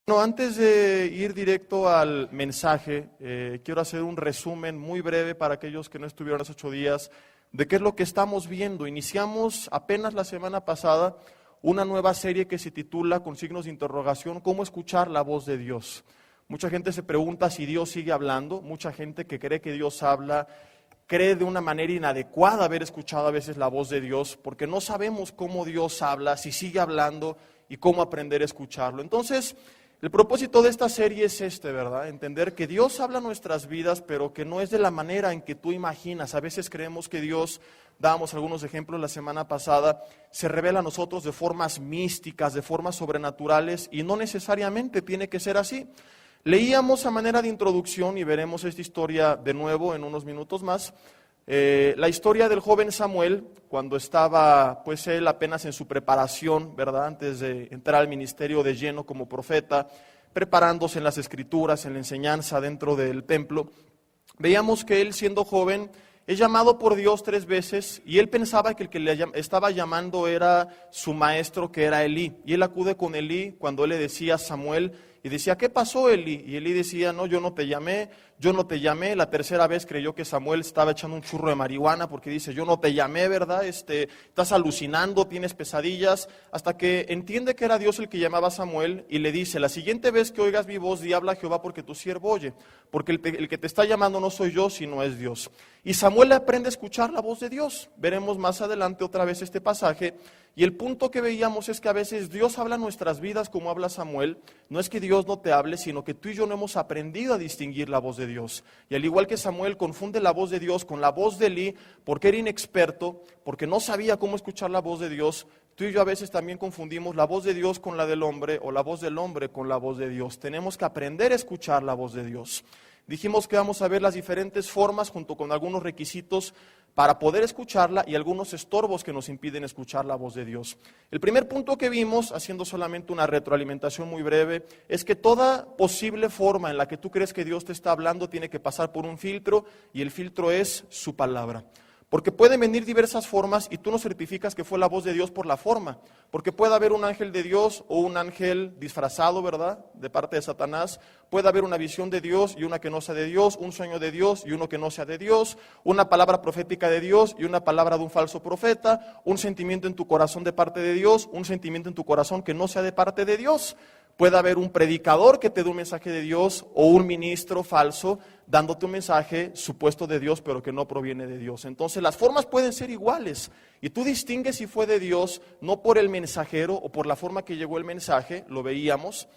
Bueno, antes de ir directo al mensaje, quiero hacer un resumen muy breve para aquellos que no estuvieron hace 8 días de qué es lo que estamos viendo. Iniciamos apenas la semana pasada una nueva serie que se titula, con signos de interrogación, ¿cómo escuchar la voz de Dios? Mucha gente se pregunta si Dios sigue hablando, mucha gente que cree que Dios habla, cree de una manera inadecuada haber escuchado a veces la voz de Dios, porque no sabemos cómo Dios habla, si sigue hablando y cómo aprender a escucharlo. Entonces, el propósito de esta serie es ¿verdad? Entender que Dios habla en nuestras vidas, pero que no es de la manera en que tú imaginas. A veces creemos que Dios, dábamos algunos ejemplos la semana pasada, se revela a nosotros de formas místicas, de formas sobrenaturales, y no necesariamente tiene que ser así. Leíamos a manera de introducción, y veremos esta historia de nuevo en unos minutos más, la historia del joven Samuel, cuando estaba pues él apenas en su preparación, ¿verdad? Antes de entrar al ministerio de lleno como profeta, preparándose en las escrituras, en la enseñanza dentro del templo. Veíamos que él, siendo joven, es llamado por Dios 3 veces, y él pensaba que el que le estaba llamando era su maestro, que era Elí. Y él acude con Elí cuando él le decía a Samuel, y decía, ¿qué pasó, Elí? Y Elí decía, no, yo no te llamé. La tercera vez creyó que Samuel estaba echando un churro de marihuana, porque dice, yo no te llamé, ¿verdad? Estás alucinando, tienes pesadillas, hasta que entiende que era Dios el que llamaba a Samuel, y le dice, la siguiente vez que oigas mi voz, di habla a Jehová, porque tu siervo oye, porque el que te está llamando no soy yo, sino es Dios. Y Samuel aprende a escuchar la voz de Dios. Veremos más adelante otra vez este pasaje, y el punto que veíamos es que a veces Dios habla en nuestras vidas como habla Samuel. No es que Dios no te hable, sino que tú y yo no hemos aprendido a distinguir la voz de Dios. Y al igual que Samuel confunde la voz de Dios con la voz de Elí, porque era inexperto, porque no sabía cómo escuchar la voz de Dios, tú y yo a veces también confundimos la voz de Dios con la del hombre, o la voz del hombre con la voz de Dios. Tenemos que aprender a escuchar la voz de Dios. Dijimos que vamos a ver las diferentes formas junto con algunos requisitos para poder escucharla y algunos estorbos que nos impiden escuchar la voz de Dios. El primer punto que vimos, haciendo solamente una retroalimentación muy breve, es que toda posible forma en la que tú crees que Dios te está hablando tiene que pasar por un filtro, y el filtro es su palabra. Porque pueden venir diversas formas y tú no certificas que fue la voz de Dios por la forma. Porque puede haber un ángel de Dios o un ángel disfrazado, ¿verdad?, de parte de Satanás. Puede haber una visión de Dios y una que no sea de Dios, un sueño de Dios y uno que no sea de Dios, una palabra profética de Dios y una palabra de un falso profeta, un sentimiento en tu corazón de parte de Dios, un sentimiento en tu corazón que no sea de parte de Dios. Puede haber un predicador que te dé un mensaje de Dios o un ministro falso dándote un mensaje supuesto de Dios pero que no proviene de Dios. Entonces las formas pueden ser iguales y tú distingues si fue de Dios no por el mensajero o por la forma que llegó el mensaje. Lo veíamos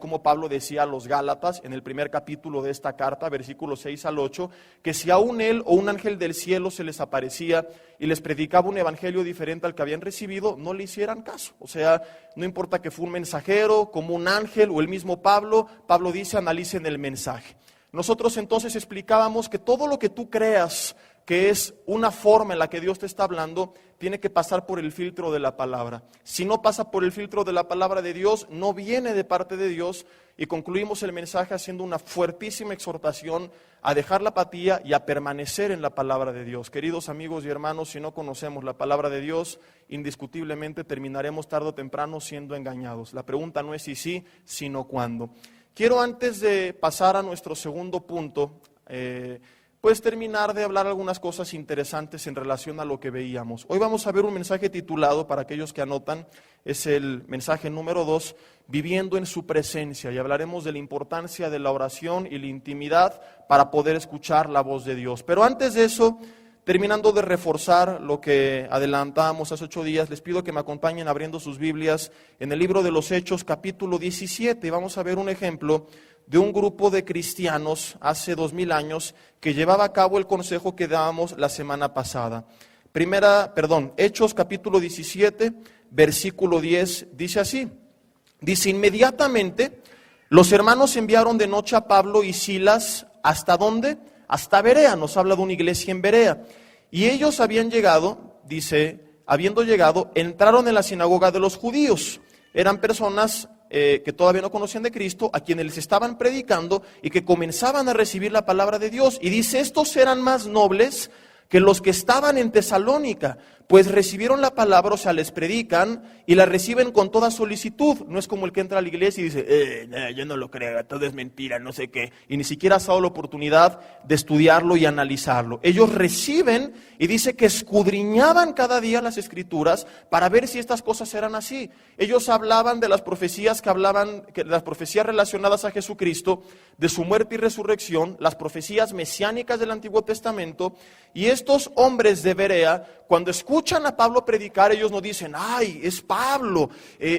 como Pablo decía a los Gálatas en el primer capítulo de esta carta, versículos 6 al 8, que si aún él o un ángel del cielo se les aparecía y les predicaba un evangelio diferente al que habían recibido, no le hicieran caso. O sea, no importa que fue un mensajero, como un ángel o el mismo Pablo dice, analicen el mensaje. Nosotros entonces explicábamos que todo lo que tú creas que es una forma en la que Dios te está hablando, tiene que pasar por el filtro de la palabra. Si no pasa por el filtro de la palabra de Dios, no viene de parte de Dios. Y concluimos el mensaje haciendo una fuertísima exhortación a dejar la apatía y a permanecer en la palabra de Dios. Queridos amigos y hermanos, si no conocemos la palabra de Dios, indiscutiblemente terminaremos tarde o temprano siendo engañados. La pregunta no es si sí, sino cuándo. Quiero, antes de pasar a nuestro segundo punto, pues terminar de hablar algunas cosas interesantes en relación a lo que veíamos. Hoy vamos a ver un mensaje titulado, para aquellos que anotan, es el mensaje número 2, Viviendo en su presencia, y hablaremos de la importancia de la oración y la intimidad para poder escuchar la voz de Dios. Pero antes de eso, terminando de reforzar lo que adelantábamos hace 8 días, les pido que me acompañen abriendo sus Biblias en el libro de los Hechos, capítulo 17, y vamos a ver un ejemplo de un grupo de cristianos hace 2000 años que llevaba a cabo el consejo que dábamos la semana pasada. Hechos capítulo 17, versículo 10, dice así. Dice, inmediatamente los hermanos enviaron de noche a Pablo y Silas, ¿hasta dónde? Hasta Berea, nos habla de una iglesia en Berea. Y ellos habiendo llegado, entraron en la sinagoga de los judíos. Eran personas que todavía no conocían de Cristo, a quienes les estaban predicando y que comenzaban a recibir la palabra de Dios. Y dice, estos eran más nobles que los que estaban en Tesalónica, pues recibieron la palabra, o sea, les predican y la reciben con toda solicitud. No es como el que entra a la iglesia y dice, yo no lo creo, todo es mentira, no sé qué. Y ni siquiera ha dado la oportunidad de estudiarlo y analizarlo. Ellos reciben y dice que escudriñaban cada día las escrituras para ver si estas cosas eran así. Ellos hablaban de las profecías las profecías relacionadas a Jesucristo, de su muerte y resurrección, las profecías mesiánicas del Antiguo Testamento, y estos hombres de Berea, cuando escuchan a Pablo predicar, ellos no dicen, ay, es Pablo,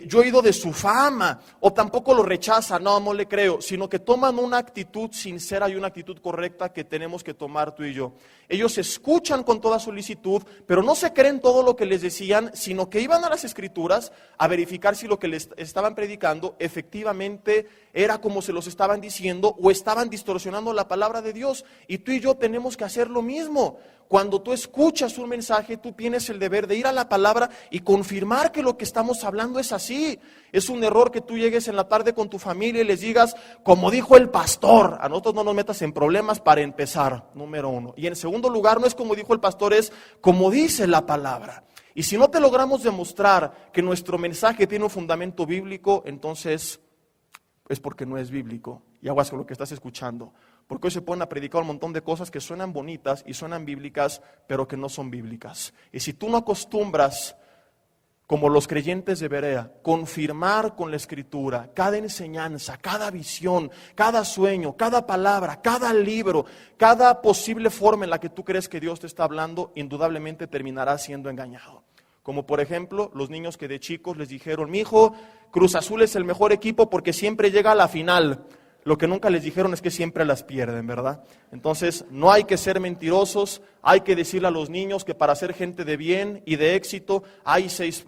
yo he oído de su fama, o tampoco lo rechazan, no le creo, sino que toman una actitud sincera y una actitud correcta que tenemos que tomar tú y yo. Ellos escuchan con toda solicitud, pero no se creen todo lo que les decían, sino que iban a las Escrituras a verificar si lo que les estaban predicando efectivamente era como se los estaban diciendo o estaban distorsionando la palabra de Dios. Y tú y yo tenemos que hacer lo mismo. Cuando tú escuchas un mensaje, tú tienes el deber de ir a la palabra y confirmar que lo que estamos hablando es así. Es un error que tú llegues en la tarde con tu familia y les digas, como dijo el pastor. A nosotros no nos metas en problemas para empezar, número uno. Y en segundo lugar, no es como dijo el pastor, es como dice la palabra. Y si no te logramos demostrar que nuestro mensaje tiene un fundamento bíblico, entonces es porque no es bíblico. Y aguas con lo que estás escuchando. Porque hoy se ponen a predicar un montón de cosas que suenan bonitas y suenan bíblicas, pero que no son bíblicas. Y si tú no acostumbras, como los creyentes de Berea, confirmar con la Escritura cada enseñanza, cada visión, cada sueño, cada palabra, cada libro, cada posible forma en la que tú crees que Dios te está hablando, indudablemente terminarás siendo engañado. Como por ejemplo, los niños que de chicos les dijeron, mijo, Cruz Azul es el mejor equipo porque siempre llega a la final. Lo que nunca les dijeron es que siempre las pierden, ¿verdad? Entonces, no hay que ser mentirosos, hay que decirle a los niños que para ser gente de bien y de éxito hay seis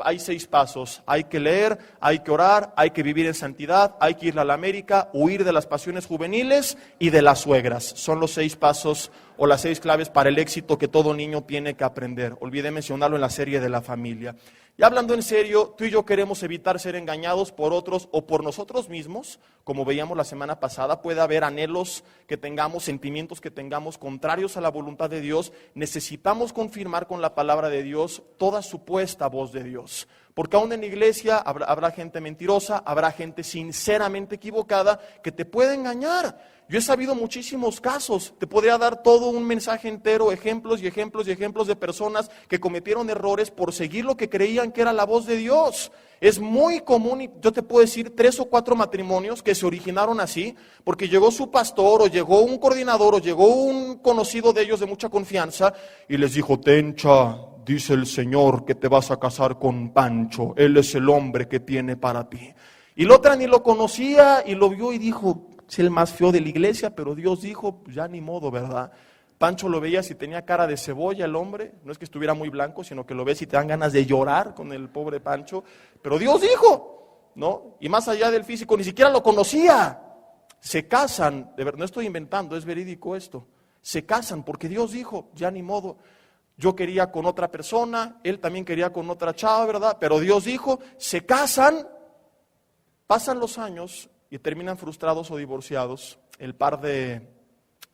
pasos. Hay que leer, hay que orar, hay que vivir en santidad, hay que ir a la América, huir de las pasiones juveniles y de las suegras. Son los 6 pasos o las 6 claves para el éxito que todo niño tiene que aprender. Olvidé mencionarlo en la serie de la familia. Y hablando en serio, tú y yo queremos evitar ser engañados por otros o por nosotros mismos, como veíamos la semana pasada. Puede haber anhelos que tengamos, sentimientos que tengamos contrarios a la voluntad de Dios. Necesitamos confirmar con la palabra de Dios toda supuesta voz de Dios. Porque aún en la iglesia habrá gente mentirosa, habrá gente sinceramente equivocada que te puede engañar. Yo he sabido muchísimos casos, te podría dar todo un mensaje entero, ejemplos y ejemplos y ejemplos de personas que cometieron errores por seguir lo que creían que era la voz de Dios. Es muy común, y yo te puedo decir 3 o 4 matrimonios que se originaron así, porque llegó su pastor o llegó un coordinador o llegó un conocido de ellos de mucha confianza y les dijo, Tencha, dice el Señor que te vas a casar con Pancho, él es el hombre que tiene para ti. Y la otra ni lo conocía y lo vio y dijo, es el más feo de la iglesia, pero Dios dijo, pues ya ni modo, ¿verdad? Pancho lo veía si tenía cara de cebolla el hombre, no es que estuviera muy blanco, sino que lo ves y te dan ganas de llorar con el pobre Pancho, pero Dios dijo, ¿no? Y más allá del físico, ni siquiera lo conocía. Se casan, de verdad, no estoy inventando, es verídico esto, se casan porque Dios dijo, ya ni modo. Yo quería con otra persona, él también quería con otra chava, ¿verdad? Pero Dios dijo, se casan, pasan los años y terminan frustrados o divorciados, el par de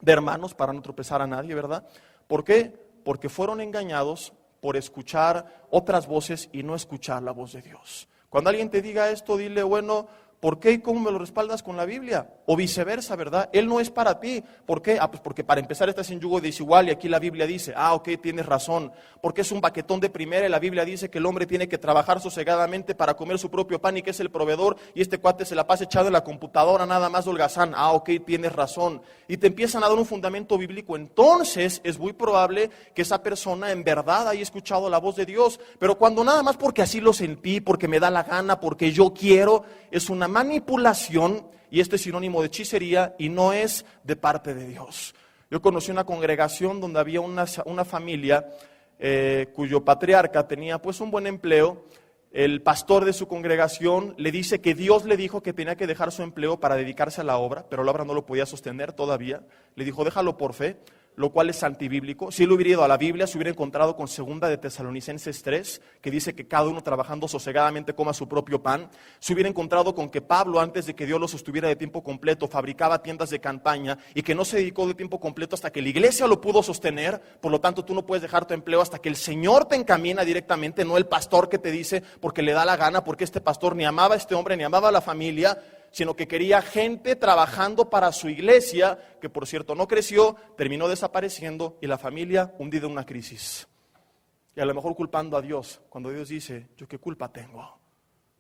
hermanos, para no tropezar a nadie, ¿verdad? ¿Por qué? Porque fueron engañados por escuchar otras voces y no escuchar la voz de Dios. Cuando alguien te diga esto, dile, bueno, ¿por qué y cómo me lo respaldas con la Biblia? O viceversa, ¿verdad? Él no es para ti. ¿Por qué? Pues porque para empezar estás en yugo desigual y aquí la Biblia dice, ok, tienes razón. Porque es un baquetón de primera y la Biblia dice que el hombre tiene que trabajar sosegadamente para comer su propio pan y que es el proveedor y este cuate se la pasa echado en la computadora nada más holgazán. Ok, tienes razón. Y te empiezan a dar un fundamento bíblico. Entonces es muy probable que esa persona en verdad haya escuchado la voz de Dios. Pero cuando nada más porque así lo sentí, porque me da la gana, porque yo quiero, es una manipulación, y esto es sinónimo de hechicería y no es de parte de Dios. Yo conocí una congregación donde había una familia cuyo patriarca tenía pues un buen empleo. El pastor de su congregación le dice que Dios le dijo que tenía que dejar su empleo para dedicarse a la obra, pero la obra no lo podía sostener todavía. Le dijo, déjalo por fe. lo cual es antibíblico. Si él hubiera ido a la Biblia, se hubiera encontrado con 2 de Tesalonicenses 3, que dice que cada uno trabajando sosegadamente coma su propio pan. Se hubiera encontrado con que Pablo, antes de que Dios lo sostuviera de tiempo completo, fabricaba tiendas de campaña y que no se dedicó de tiempo completo hasta que la iglesia lo pudo sostener. Por lo tanto, tú no puedes dejar tu empleo hasta que el Señor te encamina directamente, no el pastor que te dice porque le da la gana, porque este pastor ni amaba a este hombre, ni amaba a la familia, sino que quería gente trabajando para su iglesia, que por cierto no creció, terminó desapareciendo y la familia hundida en una crisis. Y a lo mejor culpando a Dios, cuando Dios dice, ¿yo qué culpa tengo?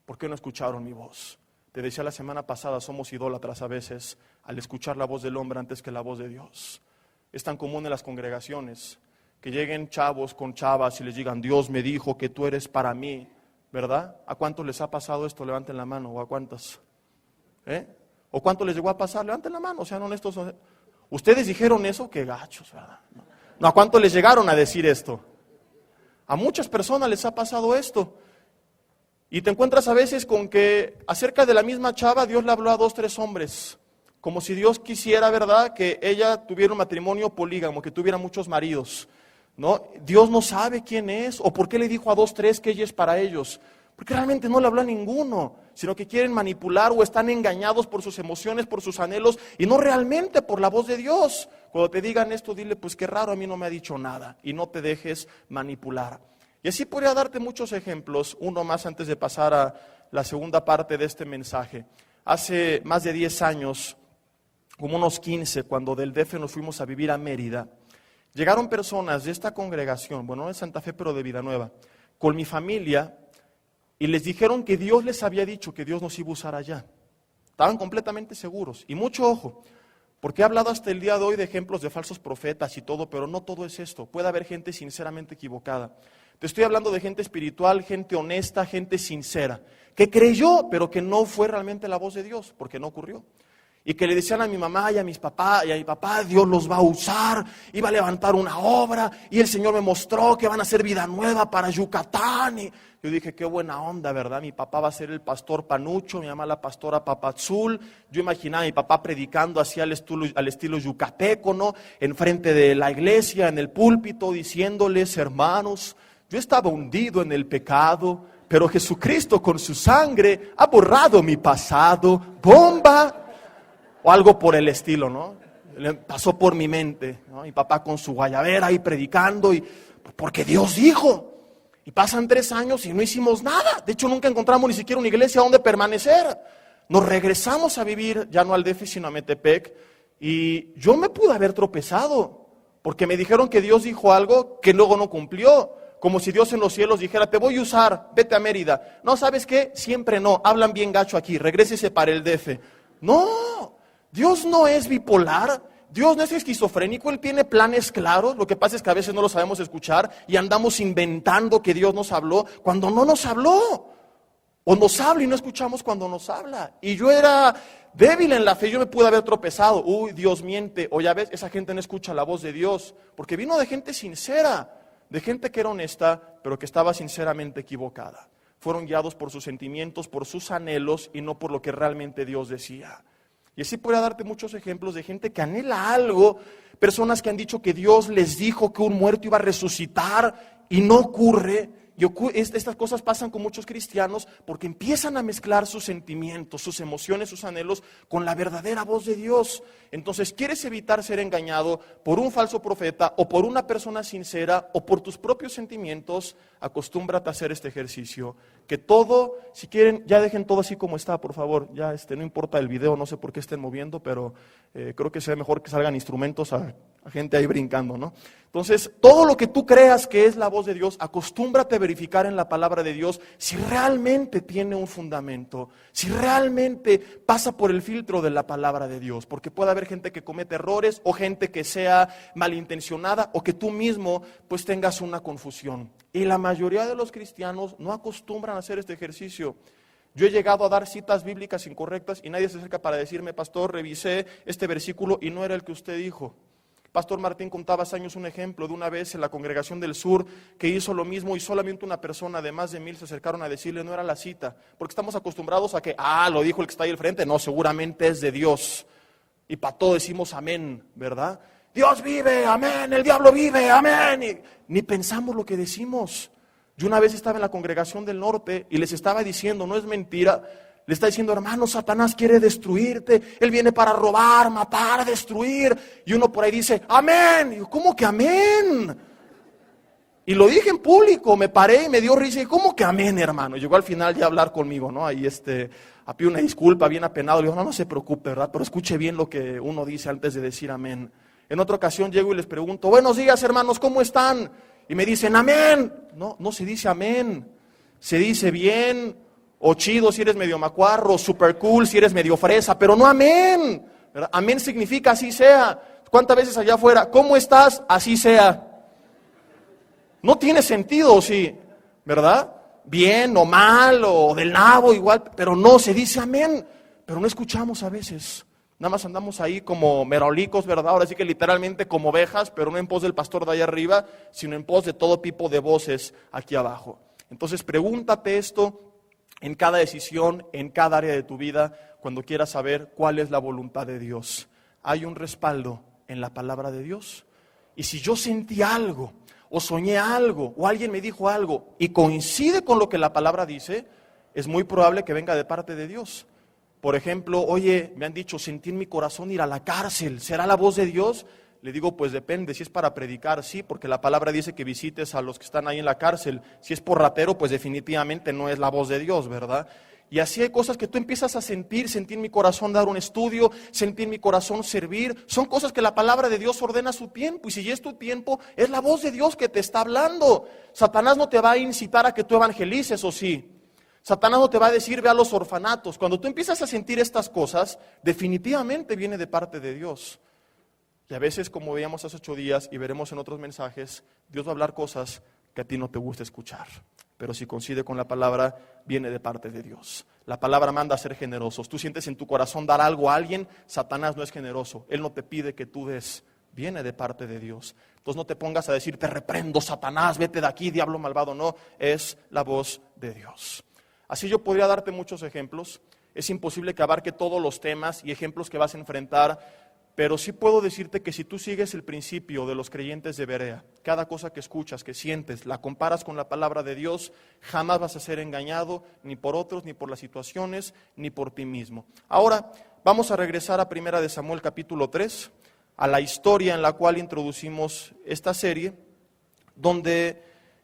¿Por qué no escucharon mi voz? Te decía la semana pasada, somos idólatras a veces al escuchar la voz del hombre antes que la voz de Dios. Es tan común en las congregaciones que lleguen chavos con chavas y les digan, Dios me dijo que tú eres para mí, ¿verdad? ¿A cuántos les ha pasado esto? Levanten la mano, ¿o a cuántas? ¿O cuánto les llegó a pasar? Levanten la mano, sean honestos. ¿Ustedes dijeron eso? Qué gachos, ¿verdad? No, ¿a cuánto les llegaron a decir esto? A muchas personas les ha pasado esto. Y te encuentras a veces con que acerca de la misma chava Dios le habló a 2, 3 hombres. Como si Dios quisiera, ¿verdad?, que ella tuviera un matrimonio polígamo, que tuviera muchos maridos, ¿no? Dios no sabe quién es, o por qué le dijo a 2, 3 que ella es para ellos. Porque realmente no le habló a ninguno, sino que quieren manipular o están engañados por sus emociones, por sus anhelos, y no realmente por la voz de Dios. Cuando te digan esto, dile, pues qué raro, a mí no me ha dicho nada, y no te dejes manipular. Y así podría darte muchos ejemplos, uno más antes de pasar a la segunda parte de este mensaje. Hace más de 10 años, como unos 15, cuando del DF nos fuimos a vivir a Mérida, llegaron personas de esta congregación, bueno, no de Santa Fe, pero de Villanueva, con mi familia, y les dijeron que Dios les había dicho que Dios nos iba a usar allá. Estaban completamente seguros. Y mucho ojo, porque he hablado hasta el día de hoy de ejemplos de falsos profetas y todo, pero no todo es esto. Puede haber gente sinceramente equivocada. Te estoy hablando de gente espiritual, gente honesta, gente sincera, que creyó, pero que no fue realmente la voz de Dios, porque no ocurrió. Y que le decían a mi mamá y a mi papá, Dios los va a usar, iba a levantar una obra, y el Señor me mostró que van a hacer vida nueva para Yucatán. Y yo dije, qué buena onda, ¿verdad? Mi papá va a ser el pastor Panucho, mi mamá la pastora Papazul. Yo imaginaba a mi papá predicando así al estilo yucateco, ¿no? Enfrente de la iglesia, en el púlpito, diciéndoles, hermanos, yo estaba hundido en el pecado, pero Jesucristo con su sangre ha borrado mi pasado. ¡Bomba! O algo por el estilo, ¿no? Le pasó por mi mente, ¿no? Mi papá con su guayabera ahí predicando, y porque Dios dijo. Y pasan 3 años y no hicimos nada. De hecho, nunca encontramos ni siquiera una iglesia donde permanecer. Nos regresamos a vivir, ya no al DF, sino a Metepec. Y yo me pude haber tropezado, porque me dijeron que Dios dijo algo que luego no cumplió. Como si Dios en los cielos dijera, te voy a usar, vete a Mérida. No, ¿sabes qué? Siempre no, hablan bien gacho aquí, regrésese para el DF. No, Dios no es bipolar, Dios no es esquizofrénico, Él tiene planes claros. Lo que pasa es que a veces no lo sabemos escuchar y andamos inventando que Dios nos habló cuando no nos habló. O nos habla y no escuchamos cuando nos habla. Y yo era débil en la fe, yo me pude haber tropezado. Uy, Dios miente. O ya ves, esa gente no escucha la voz de Dios, porque vino de gente sincera, de gente que era honesta, pero que estaba sinceramente equivocada. Fueron guiados por sus sentimientos, por sus anhelos y no por lo que realmente Dios decía. Y así podría darte muchos ejemplos de gente que anhela algo, personas que han dicho que Dios les dijo que un muerto iba a resucitar y no ocurre. Y estas cosas pasan con muchos cristianos porque empiezan a mezclar sus sentimientos, sus emociones, sus anhelos con la verdadera voz de Dios. Entonces, ¿quieres evitar ser engañado por un falso profeta o por una persona sincera o por tus propios sentimientos? Acostúmbrate a hacer este ejercicio. Que todo, si quieren, ya dejen todo así como está, por favor. Ya no importa el video, no sé por qué estén moviendo, pero creo que sea mejor que salgan instrumentos a gente ahí brincando, ¿no? Entonces, todo lo que tú creas que es la voz de Dios, acostúmbrate a verificar en la palabra de Dios si realmente tiene un fundamento, si realmente pasa por el filtro de la palabra de Dios, porque puede haber gente que comete errores o gente que sea malintencionada o que tú mismo pues tengas una confusión. Y la mayoría de los cristianos no acostumbran a hacer este ejercicio. Yo he llegado a dar citas bíblicas incorrectas y nadie se acerca para decirme, pastor, revisé este versículo y no era el que usted dijo. Pastor Martín contaba hace años un ejemplo de una vez en la congregación del sur que hizo lo mismo y solamente una persona de más de 1000 se acercaron a decirle no era la cita, porque estamos acostumbrados a que, lo dijo el que está ahí al frente, no, seguramente es de Dios. Y para todo decimos amén, ¿verdad? Dios vive, amén, el diablo vive, amén. Y ni pensamos lo que decimos. Yo una vez estaba en la congregación del norte y les estaba diciendo, no es mentira, le está diciendo, hermano, Satanás quiere destruirte, él viene para robar, matar, destruir. Y uno por ahí dice, amén. Y yo, ¿cómo que amén? Y lo dije en público, me paré y me dio risa. Y ¿cómo que amén, hermano? Llegó al final ya a hablar conmigo, ¿no? Ahí a pedir una disculpa, bien apenado. Le digo, no se preocupe, ¿verdad? Pero escuche bien lo que uno dice antes de decir amén. En otra ocasión llego y les pregunto, buenos días, hermanos, ¿cómo están? Y me dicen, amén. No, no se dice amén. Se dice bien, o chido si eres medio macuarro, super cool si eres medio fresa, pero no amén, ¿verdad? Amén significa así sea. ¿Cuántas veces allá afuera? ¿Cómo estás? Así sea. No tiene sentido, sí, ¿verdad? Bien o mal o del nabo igual, pero no, se dice amén, pero no escuchamos a veces. Nada más andamos ahí como merolicos, ¿verdad? Ahora sí que literalmente como ovejas, pero no en pos del pastor de allá arriba, sino en pos de todo tipo de voces aquí abajo. Entonces pregúntate esto en cada decisión, en cada área de tu vida, cuando quieras saber cuál es la voluntad de Dios. ¿Hay un respaldo en la palabra de Dios? Y si yo sentí algo, o soñé algo, o alguien me dijo algo, y coincide con lo que la palabra dice, es muy probable que venga de parte de Dios. Por ejemplo, oye, me han dicho, sentí en mi corazón ir a la cárcel, ¿será la voz de Dios? Le digo, pues depende, si es para predicar, sí, porque la palabra dice que visites a los que están ahí en la cárcel. Si es por ratero, pues definitivamente no es la voz de Dios, ¿verdad? Y así hay cosas que tú empiezas a sentir, sentí en mi corazón dar un estudio, sentí en mi corazón servir. Son cosas que la palabra de Dios ordena a su tiempo. Y si ya es tu tiempo, es la voz de Dios que te está hablando. Satanás no te va a incitar a que tú evangelices, ¿o sí? Satanás no te va a decir, ve a los orfanatos. Cuando tú empiezas a sentir estas cosas, definitivamente viene de parte de Dios. Y a veces, como veíamos hace 8 días y veremos en otros mensajes, Dios va a hablar cosas que a ti no te gusta escuchar. Pero si coincide con la palabra, viene de parte de Dios. La palabra manda a ser generosos. Tú sientes en tu corazón dar algo a alguien, Satanás no es generoso. Él no te pide que tú des, viene de parte de Dios. Entonces no te pongas a decir, te reprendo, Satanás, vete de aquí, diablo malvado. No, es la voz de Dios. Así yo podría darte muchos ejemplos. Es imposible que abarque todos los temas y ejemplos que vas a enfrentar. Pero sí puedo decirte que si tú sigues el principio de los creyentes de Berea, cada cosa que escuchas, que sientes, la comparas con la palabra de Dios, jamás vas a ser engañado ni por otros, ni por las situaciones, ni por ti mismo. Ahora vamos a regresar a 1 de Samuel capítulo 3, a la historia en la cual introducimos esta serie, donde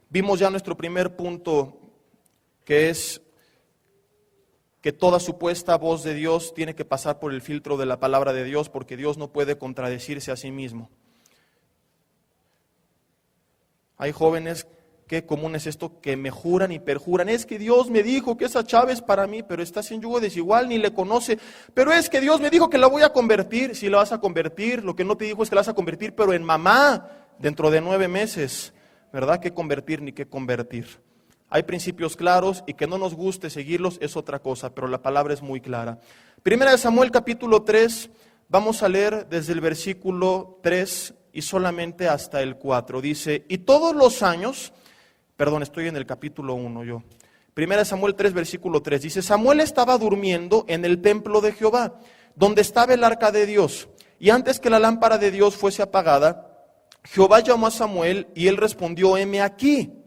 vimos ya nuestro primer punto, que es que toda supuesta voz de Dios tiene que pasar por el filtro de la palabra de Dios, porque Dios no puede contradecirse a sí mismo. Hay jóvenes que común es esto, que me juran y perjuran, es que Dios me dijo que esa chava es para mí, pero está sin yugo desigual, ni le conoce, pero es que Dios me dijo que la voy a convertir. Si la vas a convertir, lo que no te dijo es que la vas a convertir, pero en mamá, dentro de 9 meses, ¿verdad? ¿Qué convertir ni qué convertir? Hay principios claros y que no nos guste seguirlos es otra cosa, pero la palabra es muy clara. 1 de Samuel capítulo 3, vamos a leer desde el versículo 3 y solamente hasta el 4. Dice, y todos los años, estoy en el capítulo 1 yo. 1 de Samuel 3, versículo 3, dice, Samuel estaba durmiendo en el templo de Jehová, donde estaba el arca de Dios, y antes que la lámpara de Dios fuese apagada, Jehová llamó a Samuel y él respondió, heme aquí.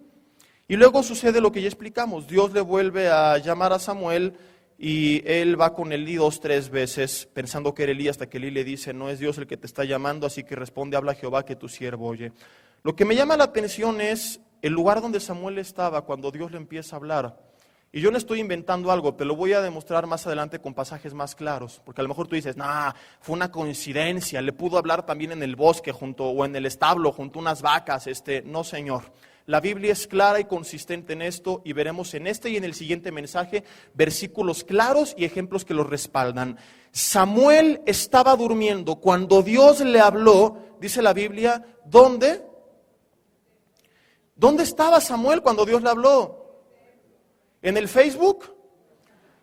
Y luego sucede lo que ya explicamos, Dios le vuelve a llamar a Samuel y él va con Elí 2, 3 veces, pensando que era Elí, hasta que Elí le dice, no es Dios el que te está llamando, así que responde, habla Jehová que tu siervo oye. Lo que me llama la atención es el lugar donde Samuel estaba cuando Dios le empieza a hablar. Y yo no estoy inventando algo, te lo voy a demostrar más adelante con pasajes más claros, porque a lo mejor tú dices, fue una coincidencia, le pudo hablar también en el bosque o en el establo junto a unas vacas, no señor. La Biblia es clara y consistente en esto y veremos en este y en el siguiente mensaje versículos claros y ejemplos que los respaldan. Samuel estaba durmiendo cuando Dios le habló, dice la Biblia, ¿dónde? ¿Dónde estaba Samuel cuando Dios le habló? ¿En el Facebook?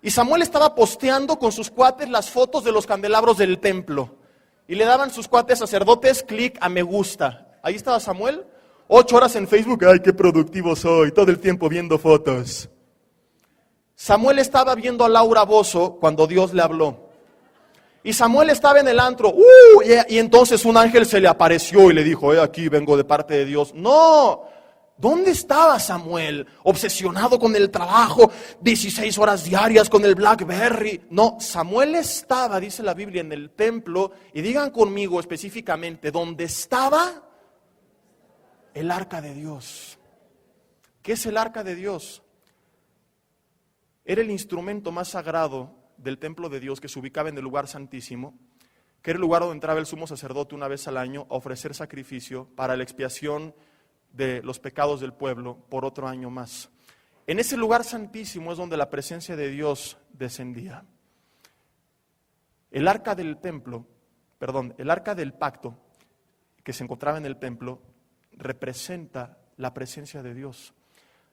Y Samuel estaba posteando con sus cuates las fotos de los candelabros del templo. Y le daban sus cuates sacerdotes clic a me gusta. Ahí estaba Samuel. 8 horas en Facebook, ¡ay, qué productivo soy! Todo el tiempo viendo fotos. Samuel estaba viendo a Laura Bozzo cuando Dios le habló. Y Samuel estaba en el antro. Y entonces un ángel se le apareció y le dijo, aquí vengo de parte de Dios. No, ¿dónde estaba Samuel? Obsesionado con el trabajo, 16 horas diarias con el BlackBerry. No, Samuel estaba, dice la Biblia, en el templo. Y digan conmigo específicamente, ¿dónde estaba? El arca de Dios. ¿Qué es el arca de Dios? Era el instrumento más sagrado del templo de Dios que se ubicaba en el lugar santísimo, que era el lugar donde entraba el sumo sacerdote una vez al año a ofrecer sacrificio para la expiación de los pecados del pueblo por otro año más. En ese lugar santísimo es donde la presencia de Dios descendía. El arca del pacto que se encontraba en el templo representa la presencia de Dios.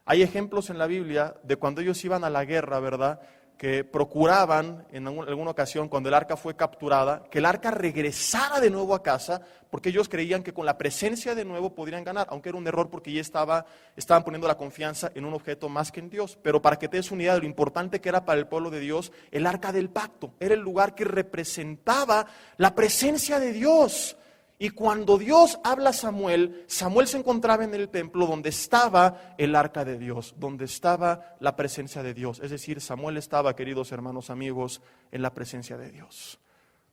Hay ejemplos en la Biblia de cuando ellos iban a la guerra, ¿verdad?, que procuraban en alguna ocasión, cuando el arca fue capturada, que el arca regresara de nuevo a casa, porque ellos creían que con la presencia de nuevo podrían ganar, aunque era un error porque ya estaban poniendo la confianza en un objeto más que en Dios. Pero para que te des una idea de lo importante que era para el pueblo de Dios, el arca del pacto era el lugar que representaba la presencia de Dios. Y cuando Dios habla a Samuel, Samuel se encontraba en el templo donde estaba el arca de Dios, donde estaba la presencia de Dios. Es decir, Samuel estaba, queridos hermanos, amigos, en la presencia de Dios.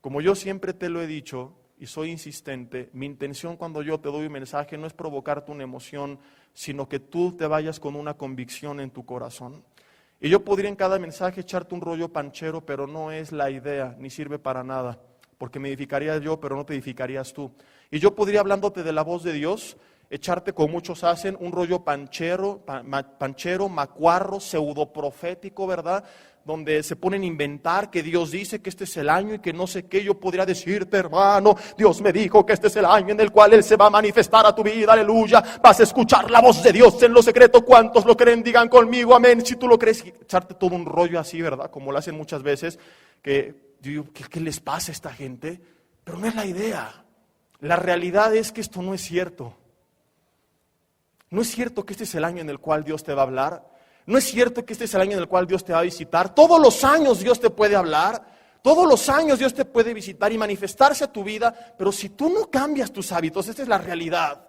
Como yo siempre te lo he dicho y soy insistente, mi intención cuando yo te doy un mensaje no es provocarte una emoción, sino que tú te vayas con una convicción en tu corazón. Y yo podría en cada mensaje echarte un rollo panchero, pero no es la idea, ni sirve para nada. Porque me edificaría yo, pero no te edificarías tú. Y yo podría, hablándote de la voz de Dios, echarte, como muchos hacen, un rollo panchero, macuarro, pseudoprofético, ¿verdad? Donde se ponen a inventar que Dios dice que este es el año y que no sé qué. Yo podría decirte, hermano, Dios me dijo que este es el año en el cual Él se va a manifestar a tu vida, aleluya. Vas a escuchar la voz de Dios en lo secreto. ¿Cuántos lo creen? Digan conmigo, amén. Si tú lo crees, echarte todo un rollo así, ¿verdad? Como lo hacen muchas veces, que digo, ¿qué les pasa a esta gente? Pero no es la idea. La realidad es que esto no es cierto. No es cierto que este es el año en el cual Dios te va a hablar. No es cierto que este es el año en el cual Dios te va a visitar. Todos los años Dios te puede hablar. Todos los años Dios te puede visitar y manifestarse a tu vida. Pero si tú no cambias tus hábitos, esta es la realidad.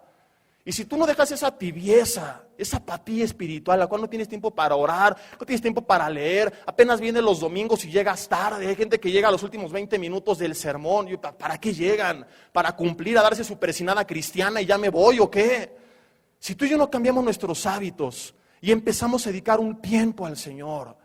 Y si tú no dejas esa tibieza, esa apatía espiritual, la cual no tienes tiempo para orar, no tienes tiempo para leer, apenas vienes los domingos y llegas tarde, hay gente que llega a los últimos 20 minutos del sermón, ¿para qué llegan? ¿Para cumplir, a darse su persinada cristiana y ya me voy o qué? Si tú y yo no cambiamos nuestros hábitos y empezamos a dedicar un tiempo al Señor,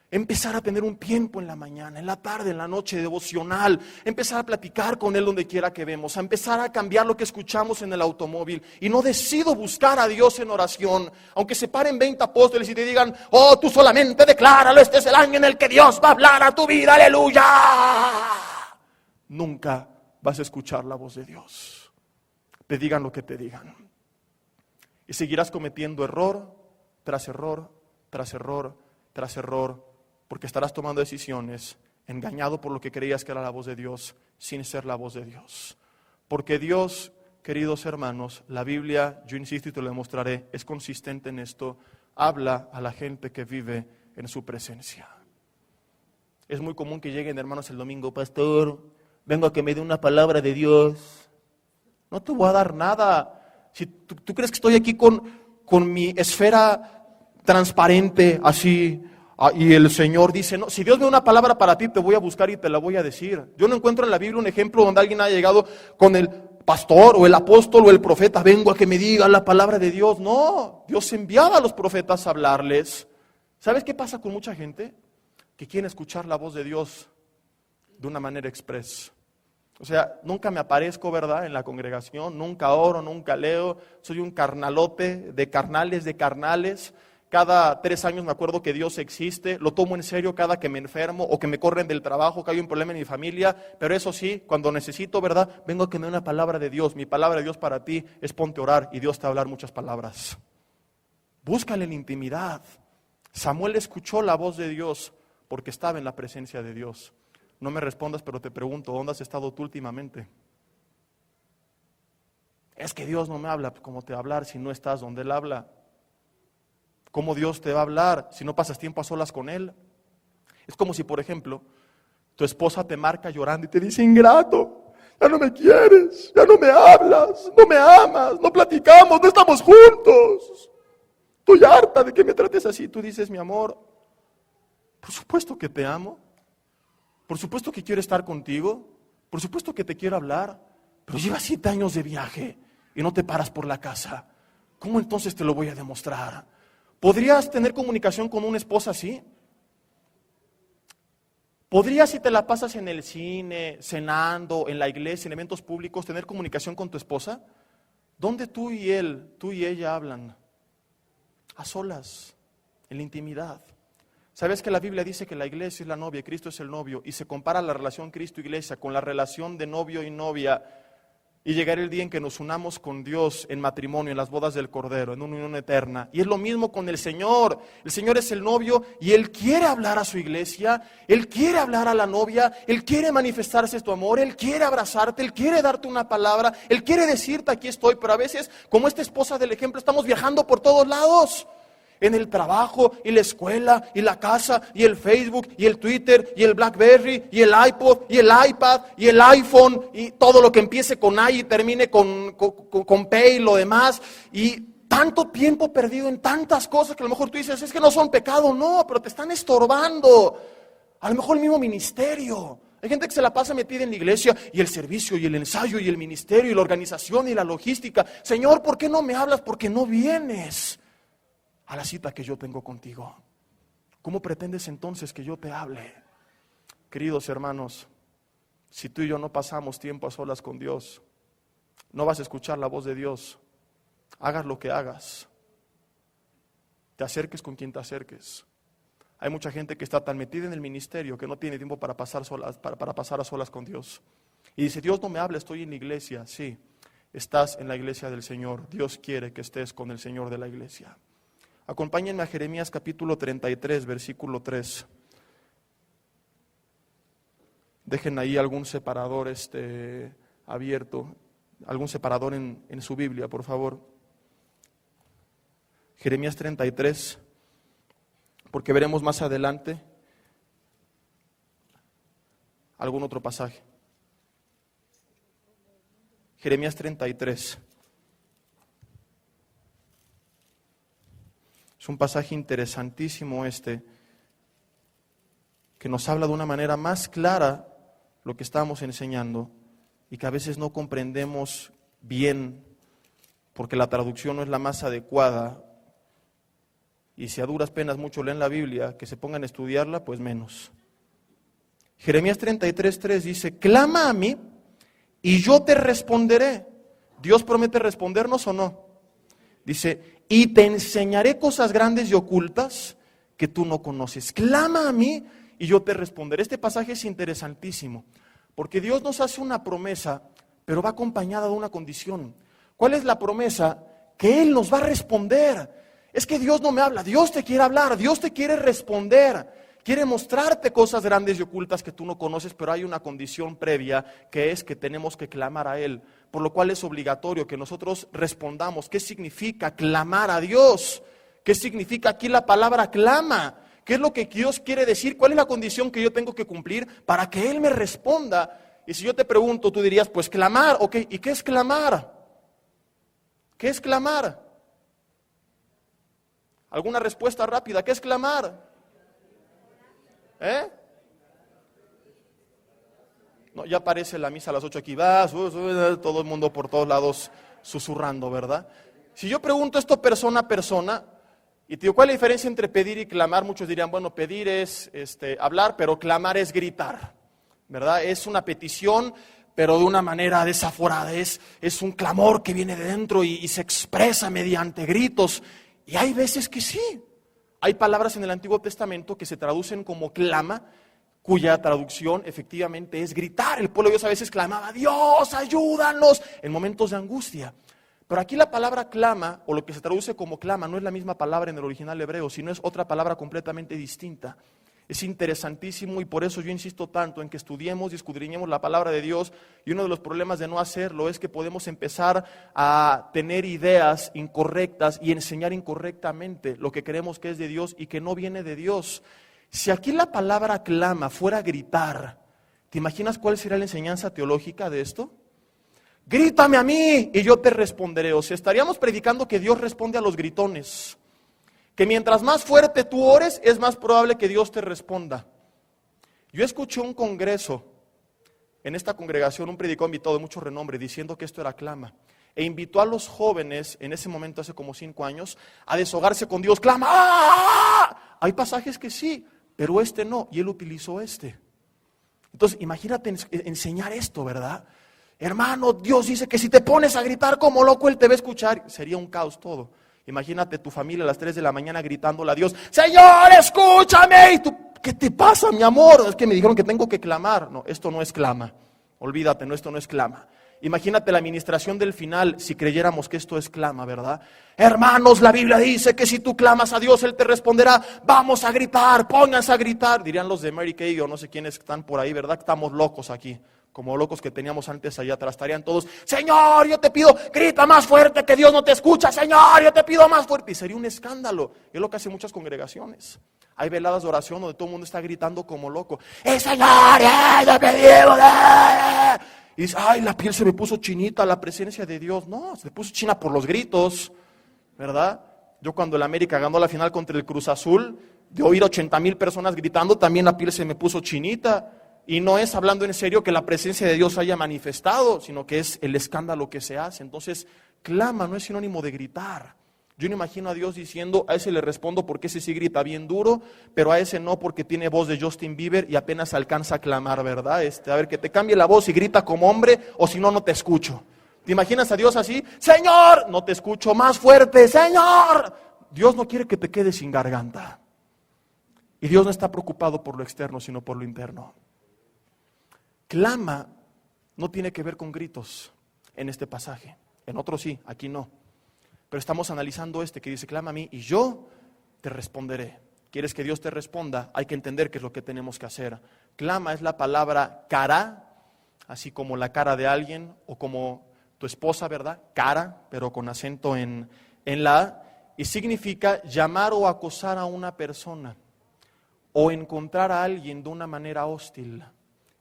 empezar a tener un tiempo en la mañana, en la tarde, en la noche, devocional, empezar a platicar con Él donde quiera que vemos, a empezar a cambiar lo que escuchamos en el automóvil. Y no decido buscar a Dios en oración, aunque se paren 20 apóstoles y te digan, oh, tú solamente decláralo, este es el año en el que Dios va a hablar a tu vida, aleluya. Nunca vas a escuchar la voz de Dios, te digan lo que te digan. Y seguirás cometiendo error tras error, tras error, tras error, porque estarás tomando decisiones engañado por lo que creías que era la voz de Dios, sin ser la voz de Dios. Porque Dios, queridos hermanos, la Biblia, yo insisto y te lo demostraré, es consistente en esto, habla a la gente que vive en su presencia. Es muy común que lleguen hermanos el domingo, pastor, vengo a que me dé una palabra de Dios. No te voy a dar nada. Si tú crees que estoy aquí con mi esfera transparente, así, y el Señor dice, no, si Dios me da una palabra para ti, te voy a buscar y te la voy a decir. Yo no encuentro en la Biblia un ejemplo donde alguien haya llegado con el pastor o el apóstol o el profeta, vengo a que me diga la palabra de Dios. No, Dios enviaba a los profetas a hablarles. ¿Sabes qué pasa con mucha gente? Que quiere escuchar la voz de Dios de una manera express. O sea, nunca me aparezco, ¿verdad?, en la congregación, nunca oro, nunca leo, soy un carnalote de carnales. Cada 3 años me acuerdo que Dios existe, lo tomo en serio cada que me enfermo o que me corren del trabajo, que hay un problema en mi familia, pero eso sí, cuando necesito, ¿verdad?, vengo a que me dé una palabra de Dios. Mi palabra de Dios para ti es ponte a orar y Dios te va a hablar muchas palabras. Búscale en intimidad. Samuel escuchó la voz de Dios porque estaba en la presencia de Dios. No me respondas, pero te pregunto, ¿dónde has estado tú últimamente? Es que Dios no me habla. ¿Cómo te va a hablar si no estás donde Él habla? ¿Cómo Dios te va a hablar si no pasas tiempo a solas con Él? Es como si, por ejemplo, Tu esposa te marca llorando y te dice, ingrato, ya no me quieres, ya no me hablas, no me amas, no platicamos, no estamos juntos. Estoy harta de que me trates así. Tú dices, mi amor, por supuesto que te amo, por supuesto que quiero estar contigo, por supuesto que te quiero hablar, pero llevas 7 años de viaje y no te paras por la casa. ¿Cómo entonces te lo voy a demostrar? ¿Podrías tener comunicación con una esposa así? ¿Podrías, si te la pasas en el cine, cenando, en la iglesia, en eventos públicos, tener comunicación con tu esposa? ¿Dónde tú y ella hablan? A solas, en la intimidad. ¿Sabes que la Biblia dice que la iglesia es la novia y Cristo es el novio? Y se compara la relación Cristo-iglesia con la relación de novio y novia. Y llegar el día en que nos unamos con Dios en matrimonio, en las bodas del Cordero, en una unión eterna. Y es lo mismo con el Señor. El Señor es el novio y Él quiere hablar a su iglesia, Él quiere hablar a la novia, Él quiere manifestarse tu amor, Él quiere abrazarte, Él quiere darte una palabra, Él quiere decirte aquí estoy, pero a veces, como esta esposa del ejemplo, estamos viajando por todos lados. En el trabajo, y la escuela, y la casa, y el Facebook, y el Twitter, y el BlackBerry, y el iPod, y el iPad, y el iPhone, y todo lo que empiece con I y termine con P y lo demás, y tanto tiempo perdido en tantas cosas que a lo mejor tú dices, es que no son pecado, no, pero te están estorbando. A lo mejor el mismo ministerio. Hay gente que se la pasa metida en la iglesia, y el servicio, y el ensayo, y el ministerio, y la organización, y la logística. Señor, ¿por qué no me hablas? Porque no vienes a la cita que yo tengo contigo. ¿Cómo pretendes entonces que yo te hable? Queridos hermanos, si tú y yo no pasamos tiempo a solas con Dios, no vas a escuchar la voz de Dios. Hagas lo que hagas, te acerques con quien te acerques. Hay mucha gente que está tan metida en el ministerio que no tiene tiempo para pasar a solas con Dios. Y dice, Dios no me habla, estoy en la iglesia. Sí, estás en la iglesia del Señor. Dios quiere que estés con el Señor de la iglesia. Acompáñenme a Jeremías capítulo 33, versículo 3. Dejen ahí algún separador abierto, algún separador en su Biblia, por favor. Jeremías 33, porque veremos más adelante algún otro pasaje. Jeremías 33. Es un pasaje interesantísimo que nos habla de una manera más clara lo que estamos enseñando y que a veces no comprendemos bien porque la traducción no es la más adecuada y si a duras penas mucho leen la Biblia, que se pongan a estudiarla, pues menos. Jeremías 33:3 dice, clama a mí y yo te responderé. ¿Dios promete respondernos o no? Dice, y te enseñaré cosas grandes y ocultas que tú no conoces. Clama a mí y yo te responderé. Este pasaje es interesantísimo, porque Dios nos hace una promesa, pero va acompañada de una condición. ¿Cuál es la promesa? Que Él nos va a responder. Es que Dios no me habla, Dios te quiere hablar, Dios te quiere responder. Quiere mostrarte cosas grandes y ocultas que tú no conoces, pero hay una condición previa que es que tenemos que clamar a Él, por lo cual es obligatorio que nosotros respondamos. ¿Qué significa clamar a Dios? ¿Qué significa aquí la palabra clama? ¿Qué es lo que Dios quiere decir? ¿Cuál es la condición que yo tengo que cumplir para que Él me responda? Y si yo te pregunto, tú dirías, pues clamar, ok, ¿y qué es clamar? ¿Qué es clamar? ¿Alguna respuesta rápida? ¿Qué es clamar? No, ya aparece la misa a las 8 aquí, todo el mundo por todos lados susurrando, ¿verdad? Si yo pregunto esto persona a persona, y te digo, ¿cuál es la diferencia entre pedir y clamar? Muchos dirían, bueno, pedir es hablar, pero clamar es gritar, ¿verdad? Es una petición, pero de una manera desaforada, es un clamor que viene de dentro y se expresa mediante gritos, y hay veces que sí. Hay palabras en el Antiguo Testamento que se traducen como clama, cuya traducción efectivamente es gritar. El pueblo de Dios a veces clamaba, Dios, ayúdanos, en momentos de angustia. Pero aquí la palabra clama, o lo que se traduce como clama, no es la misma palabra en el original hebreo, sino es otra palabra completamente distinta. Es interesantísimo y por eso yo insisto tanto en que estudiemos y escudriñemos la palabra de Dios. Y uno de los problemas de no hacerlo es que podemos empezar a tener ideas incorrectas y enseñar incorrectamente lo que creemos que es de Dios y que no viene de Dios. Si aquí la palabra clama fuera gritar, ¿Te imaginas cuál sería la enseñanza teológica de esto? Grítame a mí y yo te responderé. O sea, estaríamos predicando que Dios responde a los gritones. Que mientras más fuerte tú ores, es más probable que Dios te responda. Yo escuché un congreso, en esta congregación un predicador invitado de mucho renombre, diciendo que esto era clama. E invitó a los jóvenes, en ese momento hace como 5 años, a deshogarse con Dios. ¡Clama! ¡Ah! Hay pasajes que sí, pero este no, y él utilizó este. Entonces, imagínate enseñar esto, ¿verdad? Hermano, Dios dice que si te pones a gritar como loco, Él te va a escuchar. Sería un caos todo. Imagínate tu familia a las 3 de la mañana gritándole a Dios, Señor, escúchame. Y tú, ¿qué te pasa, mi amor? Es que me dijeron que tengo que clamar. No, esto no es clama. Olvídate, no, esto no es clama. Imagínate la administración del final si creyéramos que esto es clama, ¿verdad? Hermanos, la Biblia dice que si tú clamas a Dios, Él te responderá. Vamos a gritar, pónganse a gritar. Dirían los de Mary Kay o no sé quiénes están por ahí, ¿verdad? Estamos locos aquí, como locos que teníamos antes allá atrás. Estarían todos, Señor, yo te pido, grita más fuerte que Dios no te escucha. Señor, yo te pido más fuerte. Y sería un escándalo. Es lo que hacen muchas congregaciones. Hay veladas de oración donde todo el mundo está gritando como loco. Señor, yo te digo, y dice, ay, la piel se me puso chinita, la presencia de Dios. No, se me puso china por los gritos, ¿verdad? Yo cuando el América ganó la final contra el Cruz Azul, de oír 80,000 personas gritando, también la piel se me puso chinita. Y no es hablando en serio que la presencia de Dios haya manifestado, sino que es el escándalo que se hace. Entonces, clama no es sinónimo de gritar. Yo no imagino a Dios diciendo, a ese le respondo porque ese sí grita bien duro, pero a ese no porque tiene voz de Justin Bieber y apenas alcanza a clamar, ¿verdad? A ver, que te cambie la voz y grita como hombre, o si no, no te escucho. ¿Te imaginas a Dios así? Señor, no te escucho, más fuerte, Señor. Dios no quiere que te quedes sin garganta. Y Dios no está preocupado por lo externo, sino por lo interno. Clama no tiene que ver con gritos en este pasaje. En otros sí, aquí no. Pero estamos analizando que dice, clama a mí y yo te responderé. ¿Quieres que Dios te responda? Hay que entender qué es lo que tenemos que hacer. Clama es la palabra cara, así como la cara de alguien, o como tu esposa, ¿verdad? Cara, pero con acento en la A. Y significa llamar o acosar a una persona, o encontrar a alguien de una manera hostil.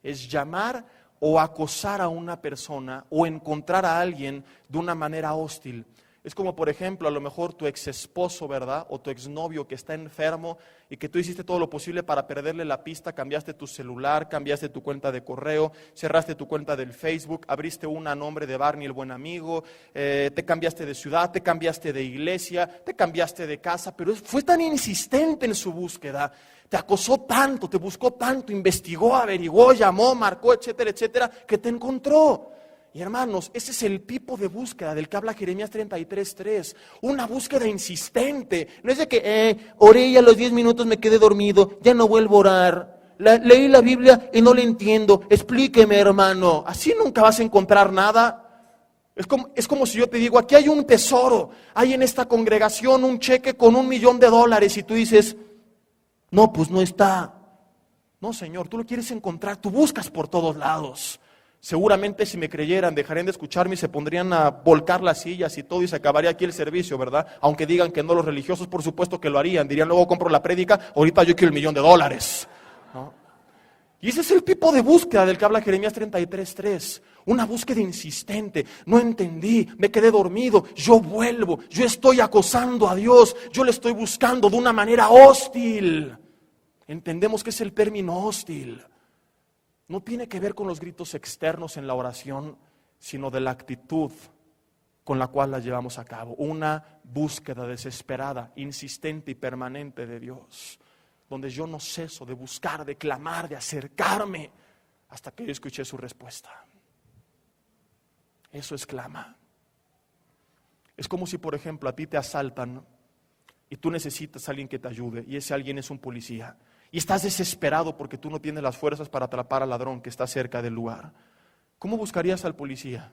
Es llamar o acosar a una persona, o encontrar a alguien de una manera hostil. Es como, por ejemplo, a lo mejor tu ex esposo, ¿verdad? O tu exnovio que está enfermo y que tú hiciste todo lo posible para perderle la pista, cambiaste tu celular, cambiaste tu cuenta de correo, cerraste tu cuenta del Facebook, abriste una a nombre de Barney el buen amigo, te cambiaste de ciudad, te cambiaste de iglesia, te cambiaste de casa, pero fue tan insistente en su búsqueda, te acosó tanto, te buscó tanto, investigó, averiguó, llamó, marcó, etcétera, etcétera, que te encontró. Y hermanos, ese es el tipo de búsqueda del que habla Jeremías 33:3. Una búsqueda insistente. No es de que oré y a los 10 minutos me quedé dormido, ya no vuelvo a orar. Leí la Biblia y no la entiendo. Explíqueme, hermano. Así nunca vas a encontrar nada. Es como si yo te digo, aquí hay un tesoro. Hay en esta congregación un cheque con $1,000,000 y tú dices, no, pues no está. No, Señor, tú lo quieres encontrar, tú buscas por todos lados. Seguramente si me creyeran, dejarían de escucharme y se pondrían a volcar las sillas y todo y se acabaría aquí el servicio, ¿verdad? Aunque digan que no, los religiosos por supuesto que lo harían. Dirían, luego compro la prédica, ahorita yo quiero $1,000,000, ¿no? Y ese es el tipo de búsqueda del que habla Jeremías 33:3. Una búsqueda insistente. No entendí, me quedé dormido, yo vuelvo, yo estoy acosando a Dios, yo le estoy buscando de una manera hostil. Entendemos que es el término hostil. No tiene que ver con los gritos externos en la oración, sino de la actitud con la cual la llevamos a cabo. Una búsqueda desesperada, insistente y permanente de Dios, donde yo no ceso de buscar, de clamar, de acercarme, hasta que yo escuché su respuesta. Eso es clama. Es como si, por ejemplo, a ti te asaltan y tú necesitas a alguien que te ayude, y ese alguien es un policía. Y estás desesperado porque tú no tienes las fuerzas para atrapar al ladrón que está cerca del lugar. ¿Cómo buscarías al policía?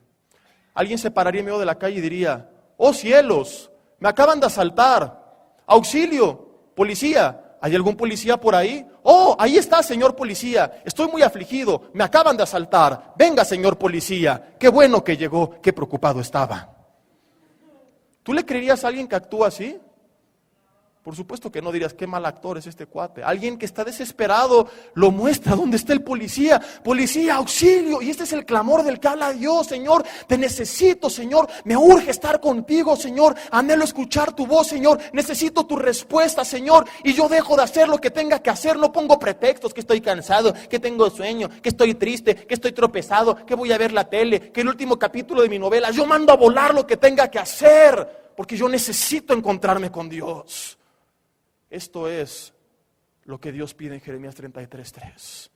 Alguien se pararía en medio de la calle y diría, ¡oh cielos! Me acaban de asaltar. ¡Auxilio! ¡Policía! ¿Hay algún policía por ahí? ¡Oh, ahí está, señor policía! Estoy muy afligido. Me acaban de asaltar. Venga, señor policía. ¡Qué bueno que llegó! ¡Qué preocupado estaba! ¿Tú le creerías a alguien que actúa así? Por supuesto que no dirías, qué mal actor es este cuate. Alguien que está desesperado lo muestra. ¿Dónde está el policía? Policía, auxilio. Y este es el clamor del que habla Dios. Señor, te necesito, Señor. Me urge estar contigo, Señor. Anhelo escuchar tu voz, Señor. Necesito tu respuesta, Señor. Y yo dejo de hacer lo que tenga que hacer. No pongo pretextos, que estoy cansado, que tengo sueño, que estoy triste, que estoy tropezado, que voy a ver la tele, que el último capítulo de mi novela. Yo mando a volar lo que tenga que hacer, porque yo necesito encontrarme con Dios. Esto es lo que Dios pide en Jeremías 33:3,